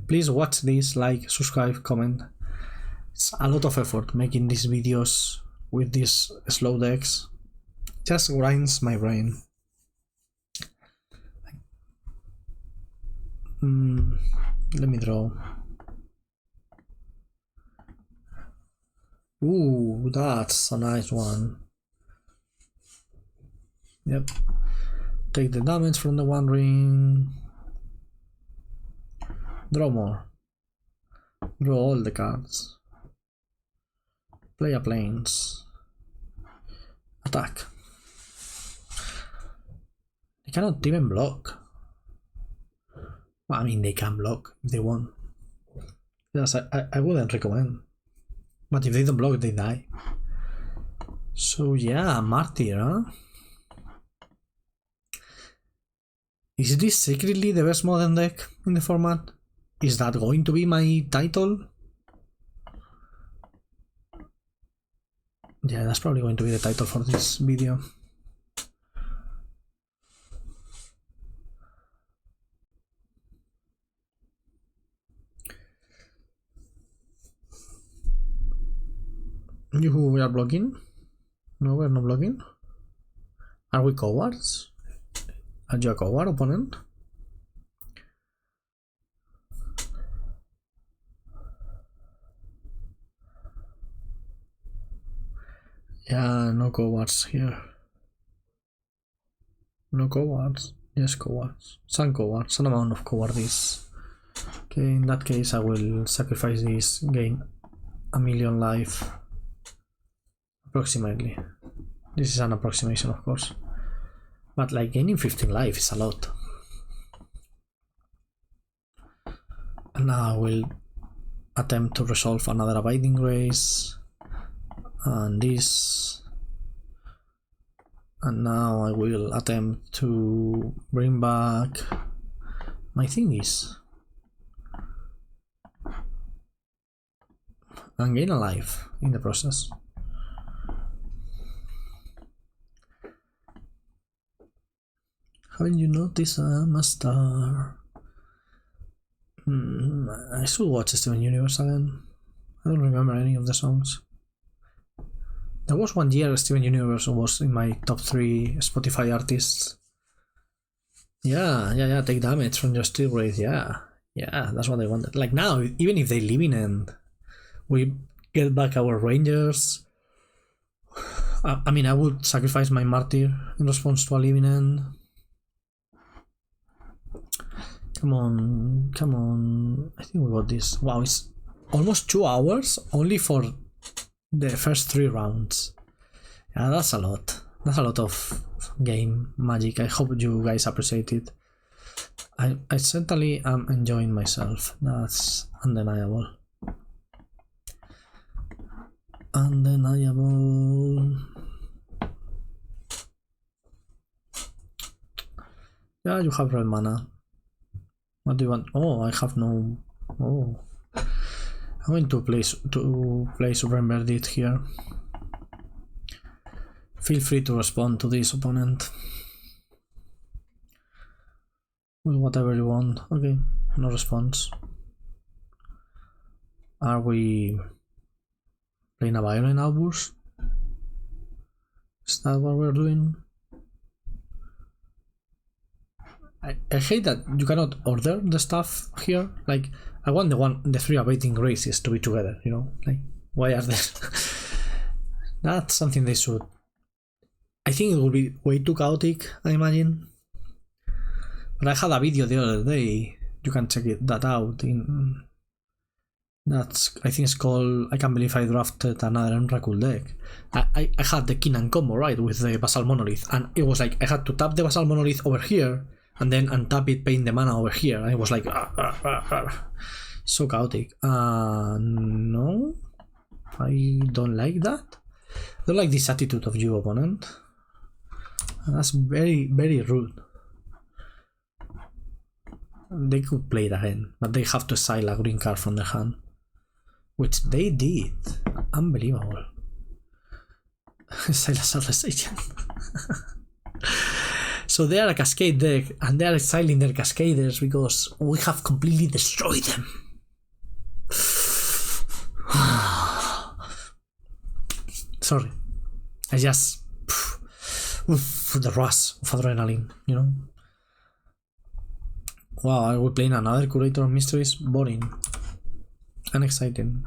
Please watch this, like, subscribe, comment. It's a lot of effort making these videos with these slow decks. Just grinds my brain. Let me draw. Ooh, that's a nice one. Yep. Take the damage from the One Ring. Draw more. Draw all the cards. Play a Plains. Attack. They cannot even block. Well, I mean, they can block if they want. Yes, I wouldn't recommend. But if they don't block, they die. So yeah, Martyr, huh? Is this secretly the best modern deck in the format? Is that going to be my title? Yeah, that's probably going to be the title for this video. We are blocking? No, we're not blocking. Are we cowards? Are you a coward, opponent? Yeah, no cowards here. No cowards. Yes, cowards. Some amount of cowardice. Okay, in that case I will sacrifice this, gain a million life. Approximately. This is an approximation, of course. But like gaining 15 life is a lot. And now I will attempt to resolve another Abiding Grace. And this. And now I will attempt to bring back my thingies. And gain a life in the process. Haven't you noticed I'm a star? I should watch Steven Universe again. I don't remember any of the songs. There was one year Steven Universe was in my top 3 Spotify artists. Yeah, take damage from your steel wraith, yeah, that's what I wanted. Like now, even if they live in end, we get back our Rangers. I mean, I would sacrifice my Martyr in response to a living end. Come on. I think we got this. Wow, it's almost 2 hours only for the first 3 rounds. Yeah, that's a lot. That's a lot of game magic. I hope you guys appreciate it. I certainly am enjoying myself. That's undeniable. Yeah, you have red mana. What do you want? Oh, I have no. Oh, I'm going to play Supreme Verdict here. Feel free to respond to this opponent with whatever you want. Okay, no response. Are we playing a violent outburst? Is that what we're doing? I hate that you cannot order the stuff here. Like, I want the 3 Abiding Graces to be together, you know? Like, why are they? That's something they should. I think it will be way too chaotic, I imagine. But I had a video the other day. You can check that out. That's, I think it's called I Can't Believe I Drafted Another Emrakul deck. I had the King combo, right, with the Basal Monolith. And it was like, I had to tap the Basal Monolith over here and then untap it, paying the mana over here. And it was like, so chaotic. No, I don't like that. I don't like this attitude of you, opponent. That's very, very rude. They could play it again, but they have to exile a green card from their hand, which they did. Unbelievable. Exile a Soulless Agent. So they are a Cascade deck, and they are exiling their Cascaders because we have completely destroyed them. Sorry. I just... the rush of adrenaline, you know? Wow, are we playing another Curator of Mysteries? Boring. Unexciting.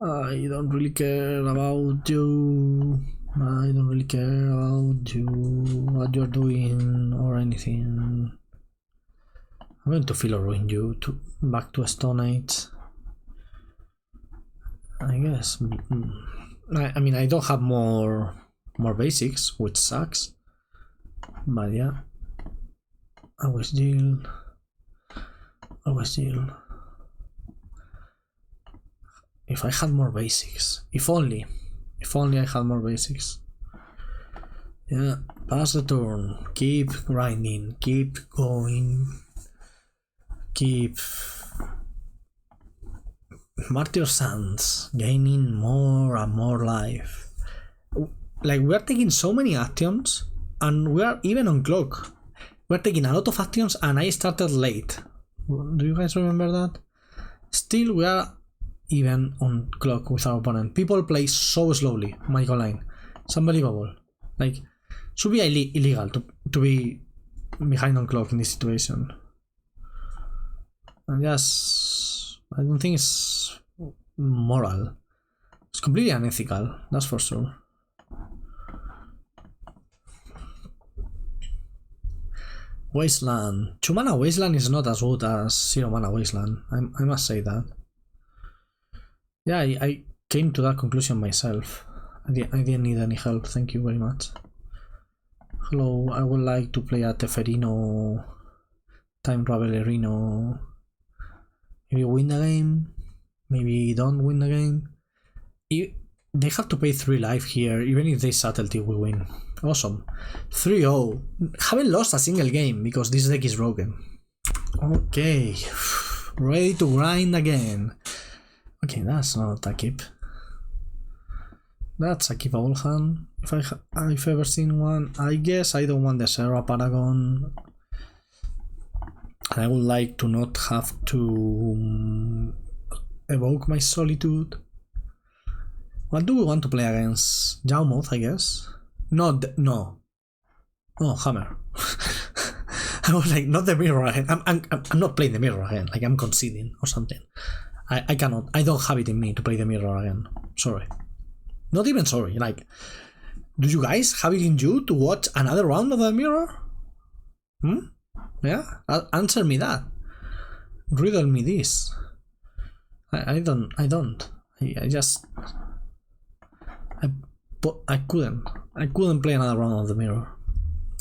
I don't really care about you. I don't really care about you, what you're doing, or anything. I'm going to feel or ruin you back to a Stone Age. I guess. I mean, I don't have more basics, which sucks. But yeah. Always deal. If I had more basics. If only I had more basics. Yeah, pass the turn. Keep grinding. Keep going. Keep... Martyr of Sands. Gaining more and more life. Like, we are taking so many actions, and we are even on clock. We're taking a lot of actions, and I started late. Do you guys remember that? Still, we are even on clock with our opponent. People play so slowly, Michael Line. It's unbelievable. Like, should be illegal to be behind on clock in this situation. And just, I don't think it's moral. It's completely unethical, that's for sure. Wasteland. 2 mana Wasteland is not as good as 0 mana Wasteland. I must say that. Yeah, I came to that conclusion myself. I didn't need any help, thank you very much. Hello, I would like to play a Teferino, Time Ravelerino. Maybe win the game, maybe don't win the game. They have to pay 3 life here, even if they subtlety we win. Awesome. 3-0. Haven't lost a single game because this deck is broken. Okay. Ready to grind again. Okay, that's not a keep. That's a keepable hand. If I've ever seen one. I guess I don't want the Serra Paragon. I would like to not have to evoke my Solitude. What do we want to play against? Jaumoth, I guess. No. Oh, Hammer. I was like, not the mirror again. I'm not playing the mirror again. Like I'm conceding or something. I cannot. I don't have it in me to play the mirror again. Sorry. Not even sorry. Like, do you guys have it in you to watch another round of the mirror? Yeah? Answer me that. Riddle me this. I don't. I couldn't play another round of the mirror.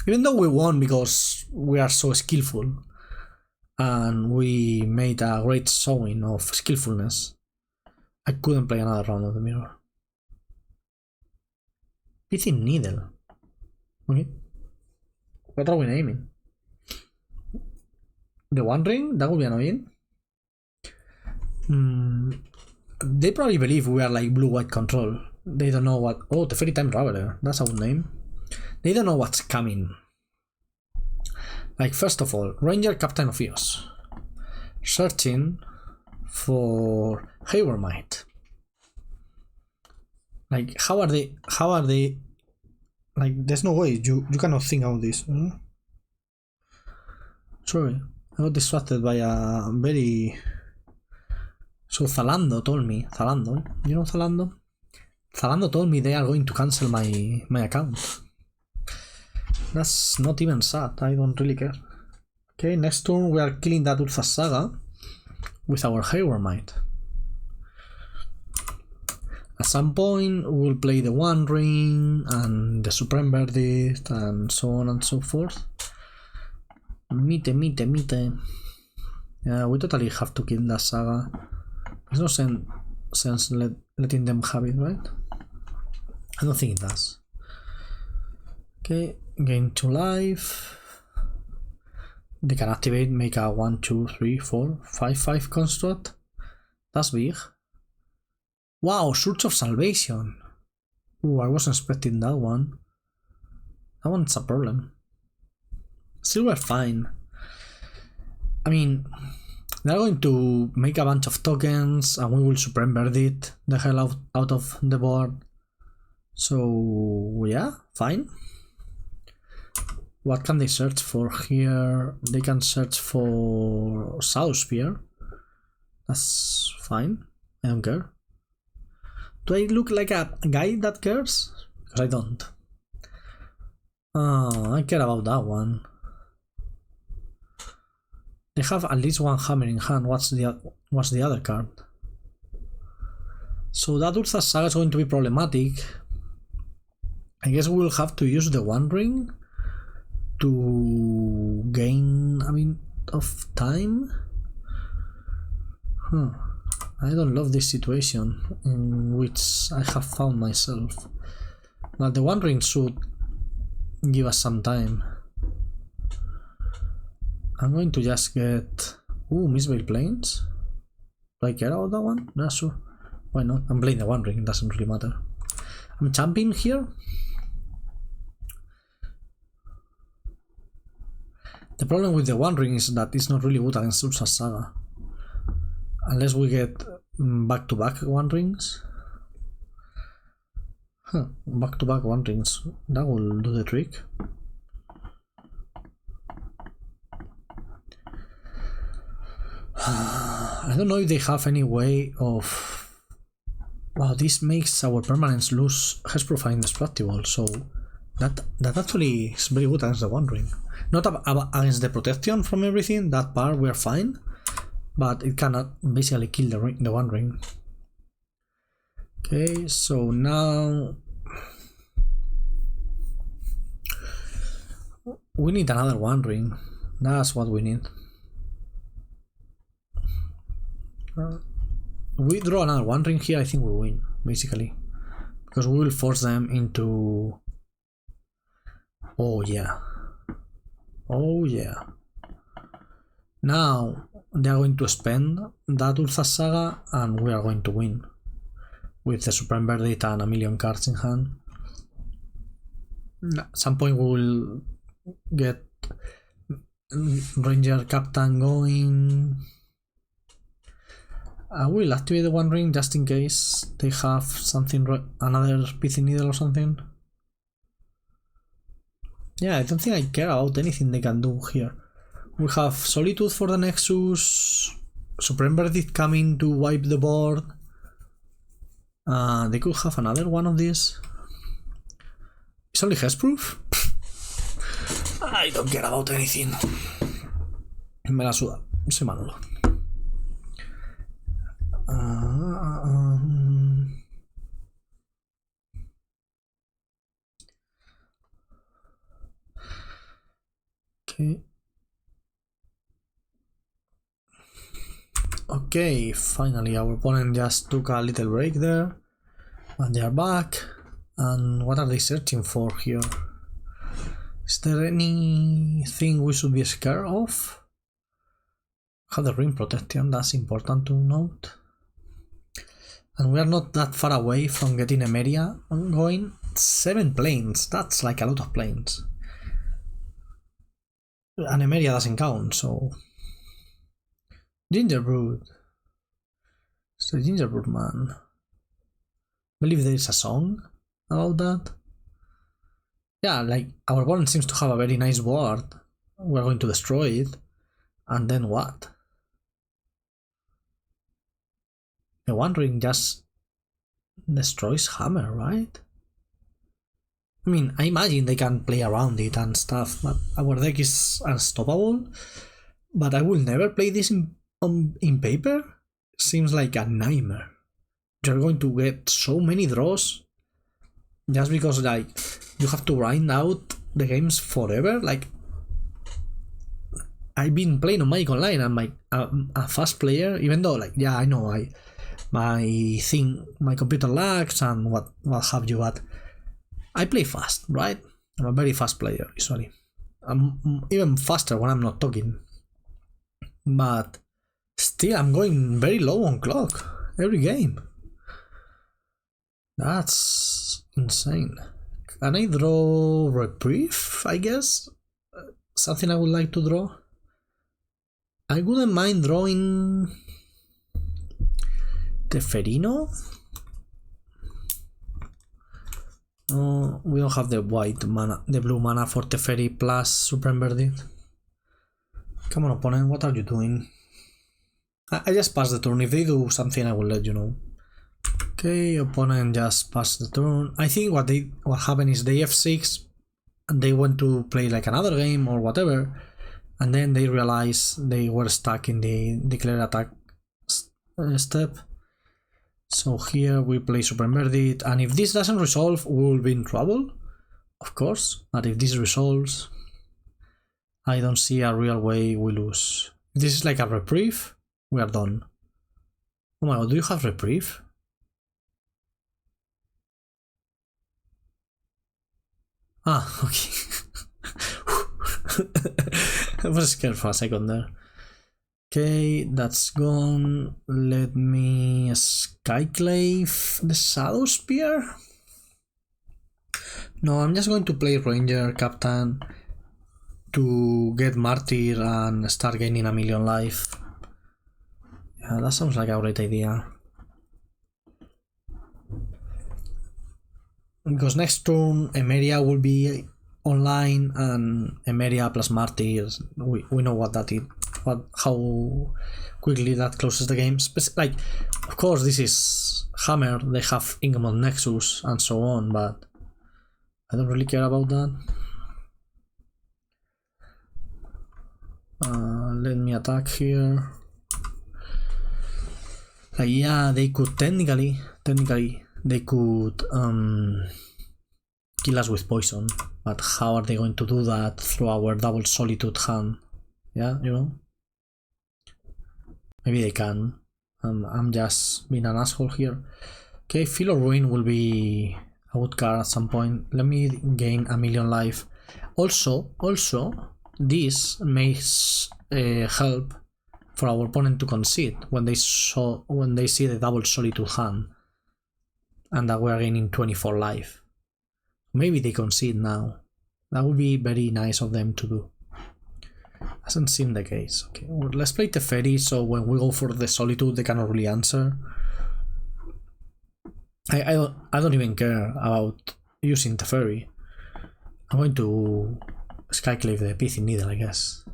Even though we won because we are so skillful and we made a great showing of skillfulness, I couldn't play another round of the mirror. Pithing Needle. Okay. What are we naming? The One Ring? That would be annoying. They probably believe we are like blue-white control. They don't know what... Oh, Teferi Time Raveler. That's a good name. They don't know what's coming. Like, first of all, Ranger-Captain of Eos. Searching for Haywire Mite. Like, how are they... Like, there's no way. You cannot think of this. Sorry. I got distracted by a very... So Zalando told me... Zalando? You know Zalando? Zalando told me they are going to cancel my account. That's not even sad. I don't really care. Okay, next turn we are killing that Urza Saga with our Haywire Mite. At some point we'll play the One Ring and the Supreme Verdict and so on and so forth. Mite. Yeah, we totally have to kill that Saga. There's no sense letting them have it, right? I don't think it does. Okay, gain 2 life. They can activate, make a 1, 2, 3, 4, 5 construct. That's big. Wow, Surge of Salvation. Ooh, I wasn't expecting that one. That one's a problem. Still, we're fine. I mean, they're going to make a bunch of tokens and we will Supreme Verdict the hell out of the board. So, yeah, fine. What can they search for here? They can search for Shadow Spear. That's fine. I don't care. Do I look like a guy that cares? Because I don't. Oh, I care about that one. They have at least one hammer in hand. What's the other card? So that Urza Saga is going to be problematic. I guess we'll have to use the One Ring to gain a bit of time. I don't love this situation in which I have found myself. But the One Ring should give us some time. I'm going to just get... Ooh, Mistveil Plains? Do I care about that one? Yeah, sure. Why not? I'm playing the One Ring, it doesn't really matter. I'm champing here. The problem with the One Ring is that it's not really good against Urza Saga. Unless we get back-to-back One Rings. Back-to-back One Rings. That will do the trick. I don't know if they have any way of... Wow, this makes our permanents lose Hexproof and Indestructible, so That actually is very good against the One Ring. Not against the protection from everything, that part we're fine, but it cannot basically kill the One Ring. Okay, so now we need another One Ring. That's what we need. We draw another One Ring here, I think we win, basically. Because we will force them into... Oh yeah. Oh yeah. Now they are going to spend that Urza Saga and we are going to win. With the Supreme Verdict and a million cards in hand. At some point we will get Ranger-Captain going. I will activate the One Ring just in case they have something, another Pithing Needle or something. Yeah, I don't think I care about anything they can do here. We have Solitude for the Nexus, Supreme Verdict coming to wipe the board. They could have another one of these. It's only hexproof? I don't care about anything. Me la suda, soy Manolo. Okay. Okay, finally our opponent just took a little break there. And they are back. And what are they searching for here? Is there anything we should be scared of? Have the ring protection, that's important to note. And we are not that far away from getting Emeria going. 7 planes, that's like a lot of planes. And Emeria doesn't count, so... Gingerbread. It's the Gingerbread Man. I believe there is a song about that. Yeah, like, our opponent seems to have a very nice board. We're going to destroy it. And then what? The One Ring just destroys Hammer, right? I mean, I imagine they can play around it and stuff, but our deck is unstoppable. But I will never play this in paper. Seems like a nightmare. You're going to get so many draws just because, like, you have to grind out the games forever. Like, I've been playing on Magic Online. I'm like a fast player, even though, like, yeah, I know my computer lags and what have you, but I play fast, right? I'm a very fast player usually. I'm even faster when I'm not talking, but still I'm going very low on clock every game. That's insane. Can I draw Reprieve, I guess? Something I would like to draw. I wouldn't mind drawing Teferi. No, we don't have the white mana, the blue mana for Teferi plus Supreme Verdict. Come on, opponent, what are you doing? I just passed the turn. If they do something, I will let you know. Okay, opponent just passed the turn. I think what happened is they F6 and they went to play like another game or whatever, and then they realized they were stuck in the declare attack step. So here we play Supreme Verdict, and if this doesn't resolve, we will be in trouble, of course. But if this resolves, I don't see a real way we lose. If this is like a Reprieve, we are done. Oh my god, do you have Reprieve? Ah, okay. I was scared for a second there. Okay, that's gone. Let me Skyclave the Shadow Spear. No, I'm just going to play Ranger-Captain to get Martyr and start gaining a million life. Yeah, that sounds like a great idea. Because next turn Emeria will be online, and Emeria plus Martyr, we know what that is. How quickly that closes the game. Like, of course, this is Hammer, they have Incomod Nexus and so on, but I don't really care about that. Let me attack here. Yeah, they could technically they could kill us with poison, but how are they going to do that through our double Solitude hand? Yeah, you know, maybe they can. I'm just being an asshole here. Okay, Feel of Ruin will be a good card at some point. Let me gain 1,000,000 life. Also, this may help for our opponent to concede when they see the double Solitude hand, and that we are gaining 24 life. Maybe they concede now. That would be very nice of them to do. Hasn't seemed the case. Okay, well, let's play Teferi, so when we go for the Solitude they cannot really answer. I don't even care about using Teferi. I'm going to Skyclave the Pithing Needle, I guess.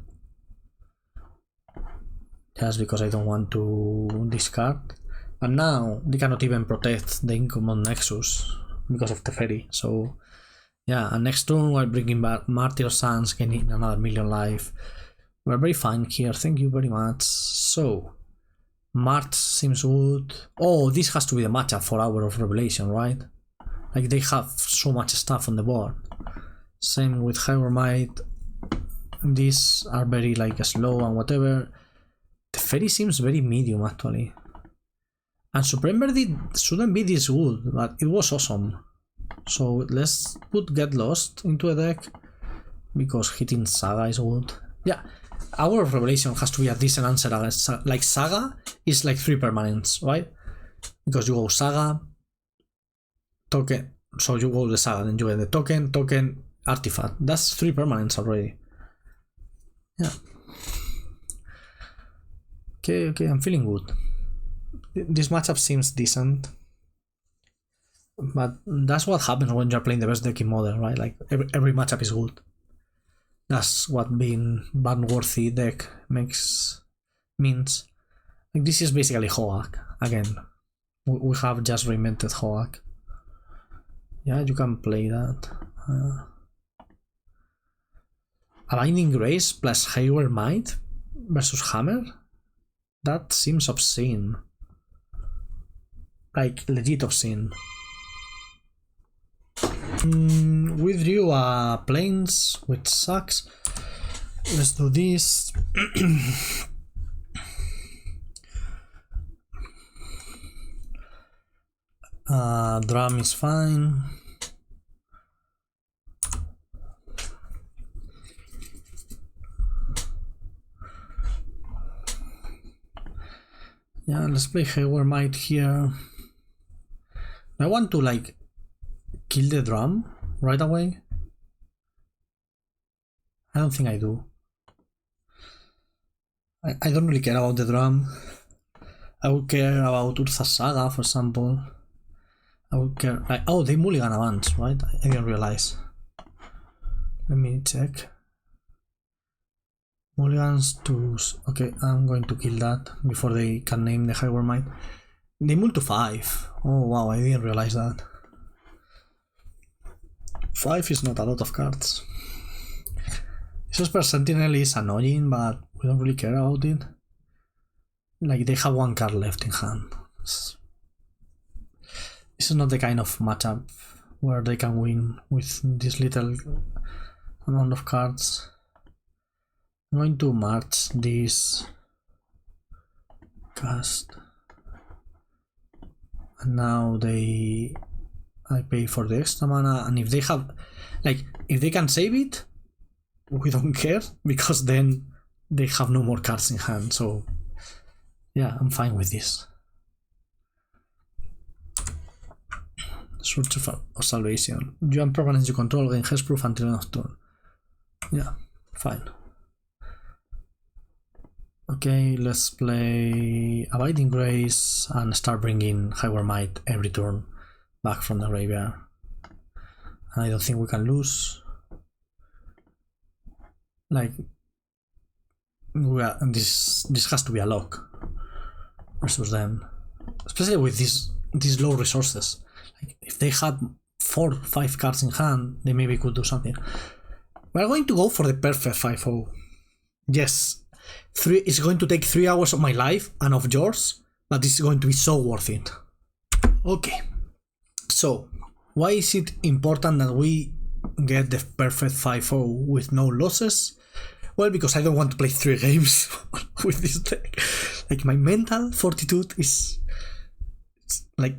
Just because I don't want to discard. And now they cannot even protect the Uncommon Nexus because of Teferi. So yeah, and next turn we're bringing back Martyr of Sands, gaining another 1,000,000 life. We're very fine here, thank you very much. So Mart seems good. Oh, this has to be the matchup for Hour of Revelation, right? Like they have so much stuff on the board. Same with Haywire Mite. These are very like slow and whatever. Teferi seems very medium actually. And Supreme Verdict shouldn't be this good, but it was awesome. So let's put Get Lost into a deck because hitting Saga is good. Yeah, Hour of Revelation has to be a decent answer against like Saga is like 3 permanents, right? Because you go Saga, token, so you go the Saga, then you get the token, artifact. That's 3 permanents already. Yeah. Okay, I'm feeling good. This matchup seems decent. But that's what happens when you're playing the best deck in Modern, right? Like every matchup is good. That's what being ban-worthy deck means. Like this is basically Hoag again. We have just reinvented Hoag. Yeah, you can play that. Abiding Grace plus Haywire Mite versus Hammer? That seems obscene. Like legit obscene. Withdrew Plains, which sucks. Let's do this. Drum is fine. Yeah, let's play Haywire Mite here. I want to like kill the drum right away. I don't think I do. I don't really care about the drum. I would care about Urza Saga, for example. I would care like, oh, they mulligan advance, right? I didn't realize. Let me check. Mulligans to... Okay, I'm going to kill that before they can name the Haywire Mite. They mull to 5. Oh wow, I didn't realize that. 5 is not a lot of cards. Super Sentinel is annoying, but we don't really care about it. Like, they have 1 card left in hand. This is not the kind of matchup where they can win with this little amount of cards. I'm going to march this cast. And now I pay for the extra mana, and if they have, like, if they can save it, we don't care, because then they have no more cards in hand, so yeah, I'm fine with this. Search of Salvation. You and permanents you control gain hexproof until end of turn. Yeah, fine. Okay, let's play Abiding Grace and start bringing Haywire Mite every turn back from the graveyard. And I don't think we can lose. Like, this has to be a lock versus them, especially with these low resources. Like, if they had 4-5 cards in hand, they maybe could do something. We're going to go for the perfect 5-0. Yes, it's going to take 3 hours of my life and of yours, but it's going to be so worth it. Okay, so why is it important that we get the perfect 5-0 with no losses? Well, because I don't want to play 3 games with this deck. Like, my mental fortitude is like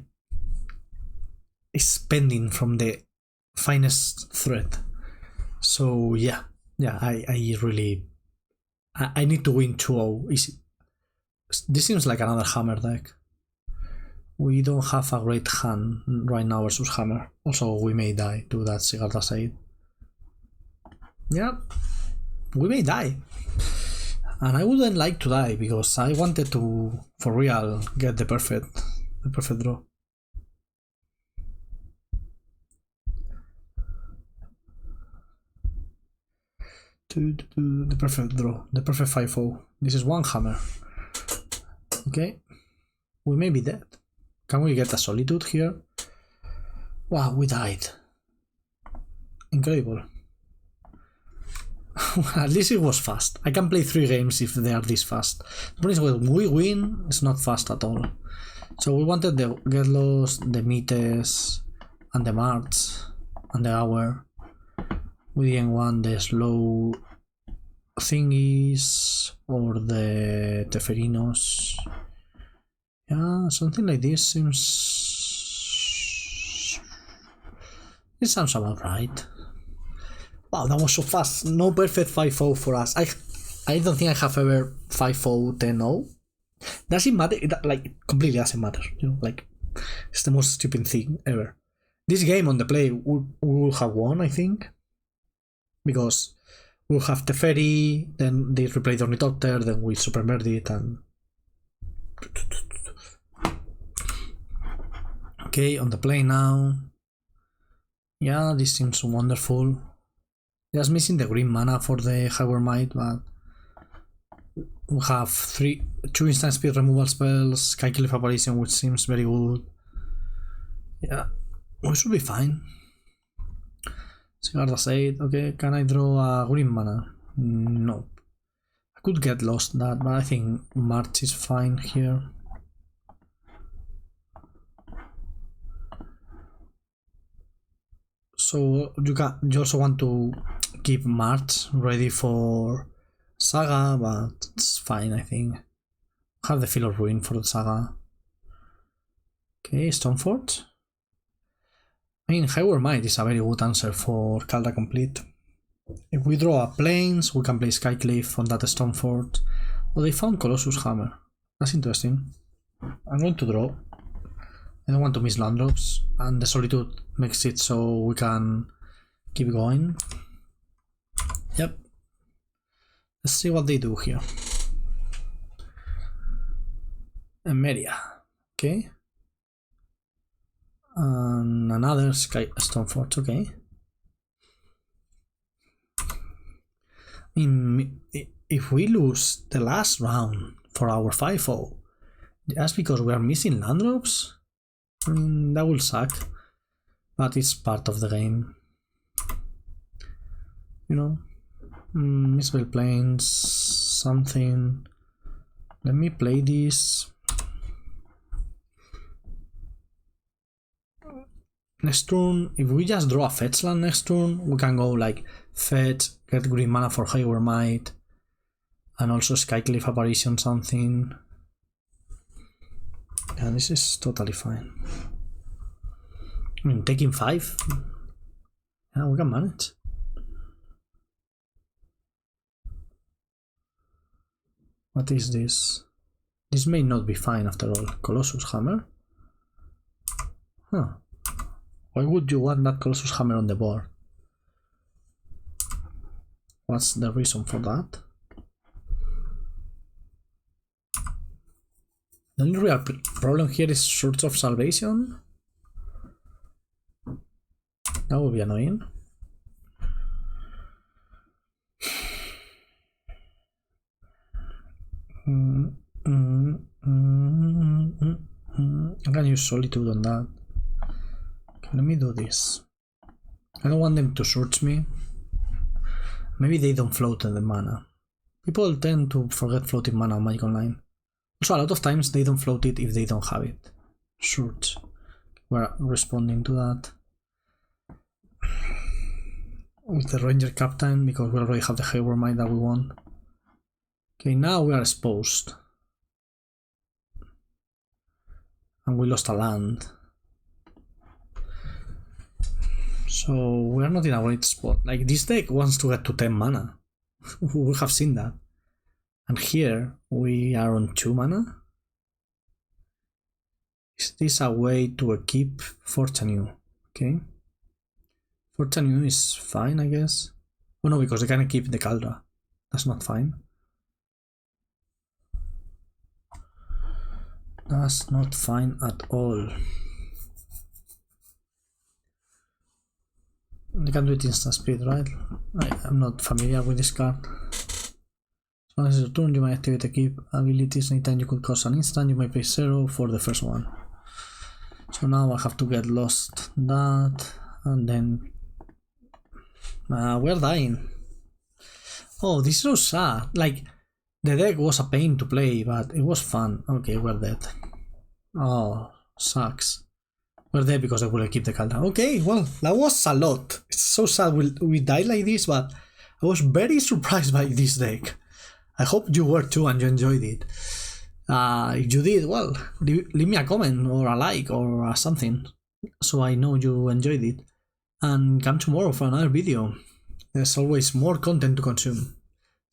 pending from the finest thread. So yeah, I really need to win 2-0. This seems like another Hammer deck. We don't have a great hand right now versus Hammer. Also, we may die to that Sigarda Said. Yeah, we may die. And I wouldn't like to die because I wanted to, for real, get the perfect draw. The perfect draw, the perfect 5-0. This is one Hammer. Okay, we may be dead. Can we get a Solitude here? Wow, we died. Incredible. At least it was fast. I can play 3 games if they are this fast. The problem is when we win, it's not fast at all. So we wanted the Get Lost, the Mites, and the March, and the Hour. We didn't want the slow thingies or the Teferinos. Yeah, something like this seems... This sounds about right. Wow, that was so fast. No perfect 5-0 for us. I don't think I have ever 5-0, 10-0. Does it matter? It, like, completely doesn't matter. You know, like, it's the most stupid thing ever. This game on the play, we will have won, I think. Because we'll have Teferi, then they replay the Ornithopter, then we supermerd it, and... Okay, on the play now. Yeah, this seems wonderful. Just missing the green mana for the Haywire Mite, but we have 2 instant speed removal spells, Skyclave Apparition, which seems very good. Yeah, we should be fine. Sigarda Said, okay, can I draw a green mana? No. I could get lost that, but I think March is fine here. So you also want to keep March ready for Saga, but it's fine, I think. Have the Feel of Ruin for the Saga. Okay, Stonefort. I mean, Haywire Mite is a very good answer for Kaldra Complete. If we draw a Plains, we can play Skyclave on that Stonefort. Oh, they found Colossus Hammer. That's interesting. I'm going to draw. I don't want to miss land drops, and the Solitude makes it so we can keep going. Yep. Let's see what they do here. Emeria. Okay. And another Stonefort, okay. I mean, if we lose the last round for our 5-0, just because we are missing land drops, I mean, that will suck. But it's part of the game. You know? Mistveil Plains, something. Let me play this. Next turn, if we just draw a fetch land next turn, we can go like fetch, get green mana for Haywire Mite, and also Skyclave Apparition something. Yeah, this is totally fine. I mean, taking 5? Yeah, we can manage. What is this? This may not be fine after all. Colossus Hammer? Huh. Why would you want that Colossus Hammer on the board? What's the reason for that? The only real problem here is Surge of Salvation. That would be annoying. I can use Solitude on that. Okay. let me do this. I don't want them to search me. Maybe they don't float the mana. People tend to forget floating mana on Magic Online. Also, a lot of times they don't float it if they don't have it. Search. We're responding to that. With the Ranger-Captain, because we already have the Haywire Mite that we want. Okay, now we are exposed. And we lost a land. So we are not in a great spot. Like, this deck wants to get to 10 mana. We have seen that. And here we are on 2 mana. Is this a way to equip Fortune? Okay. Fortune is fine, I guess. Oh no, because they can equip the Caldra. That's not fine. That's not fine at all. They can do it instant speed, right? I'm not familiar with this card. So as your turn, you may activate equip abilities. Anytime you could cause an instant, you may pay 0 for the first one. So now I have to get lost that, and then we're dying. Oh, this is so sad. Like, the deck was a pain to play, but it was fun. Okay, we're dead. Oh, sucks. We're dead because I will keep the Caldra. Okay, well, that was a lot. It's so sad we died like this, but I was very surprised by this deck. I hope you were too and you enjoyed it. If you did, well, leave me a comment or a like or something, so I know you enjoyed it. And come tomorrow for another video. There's always more content to consume.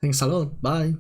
Thanks a lot. Bye.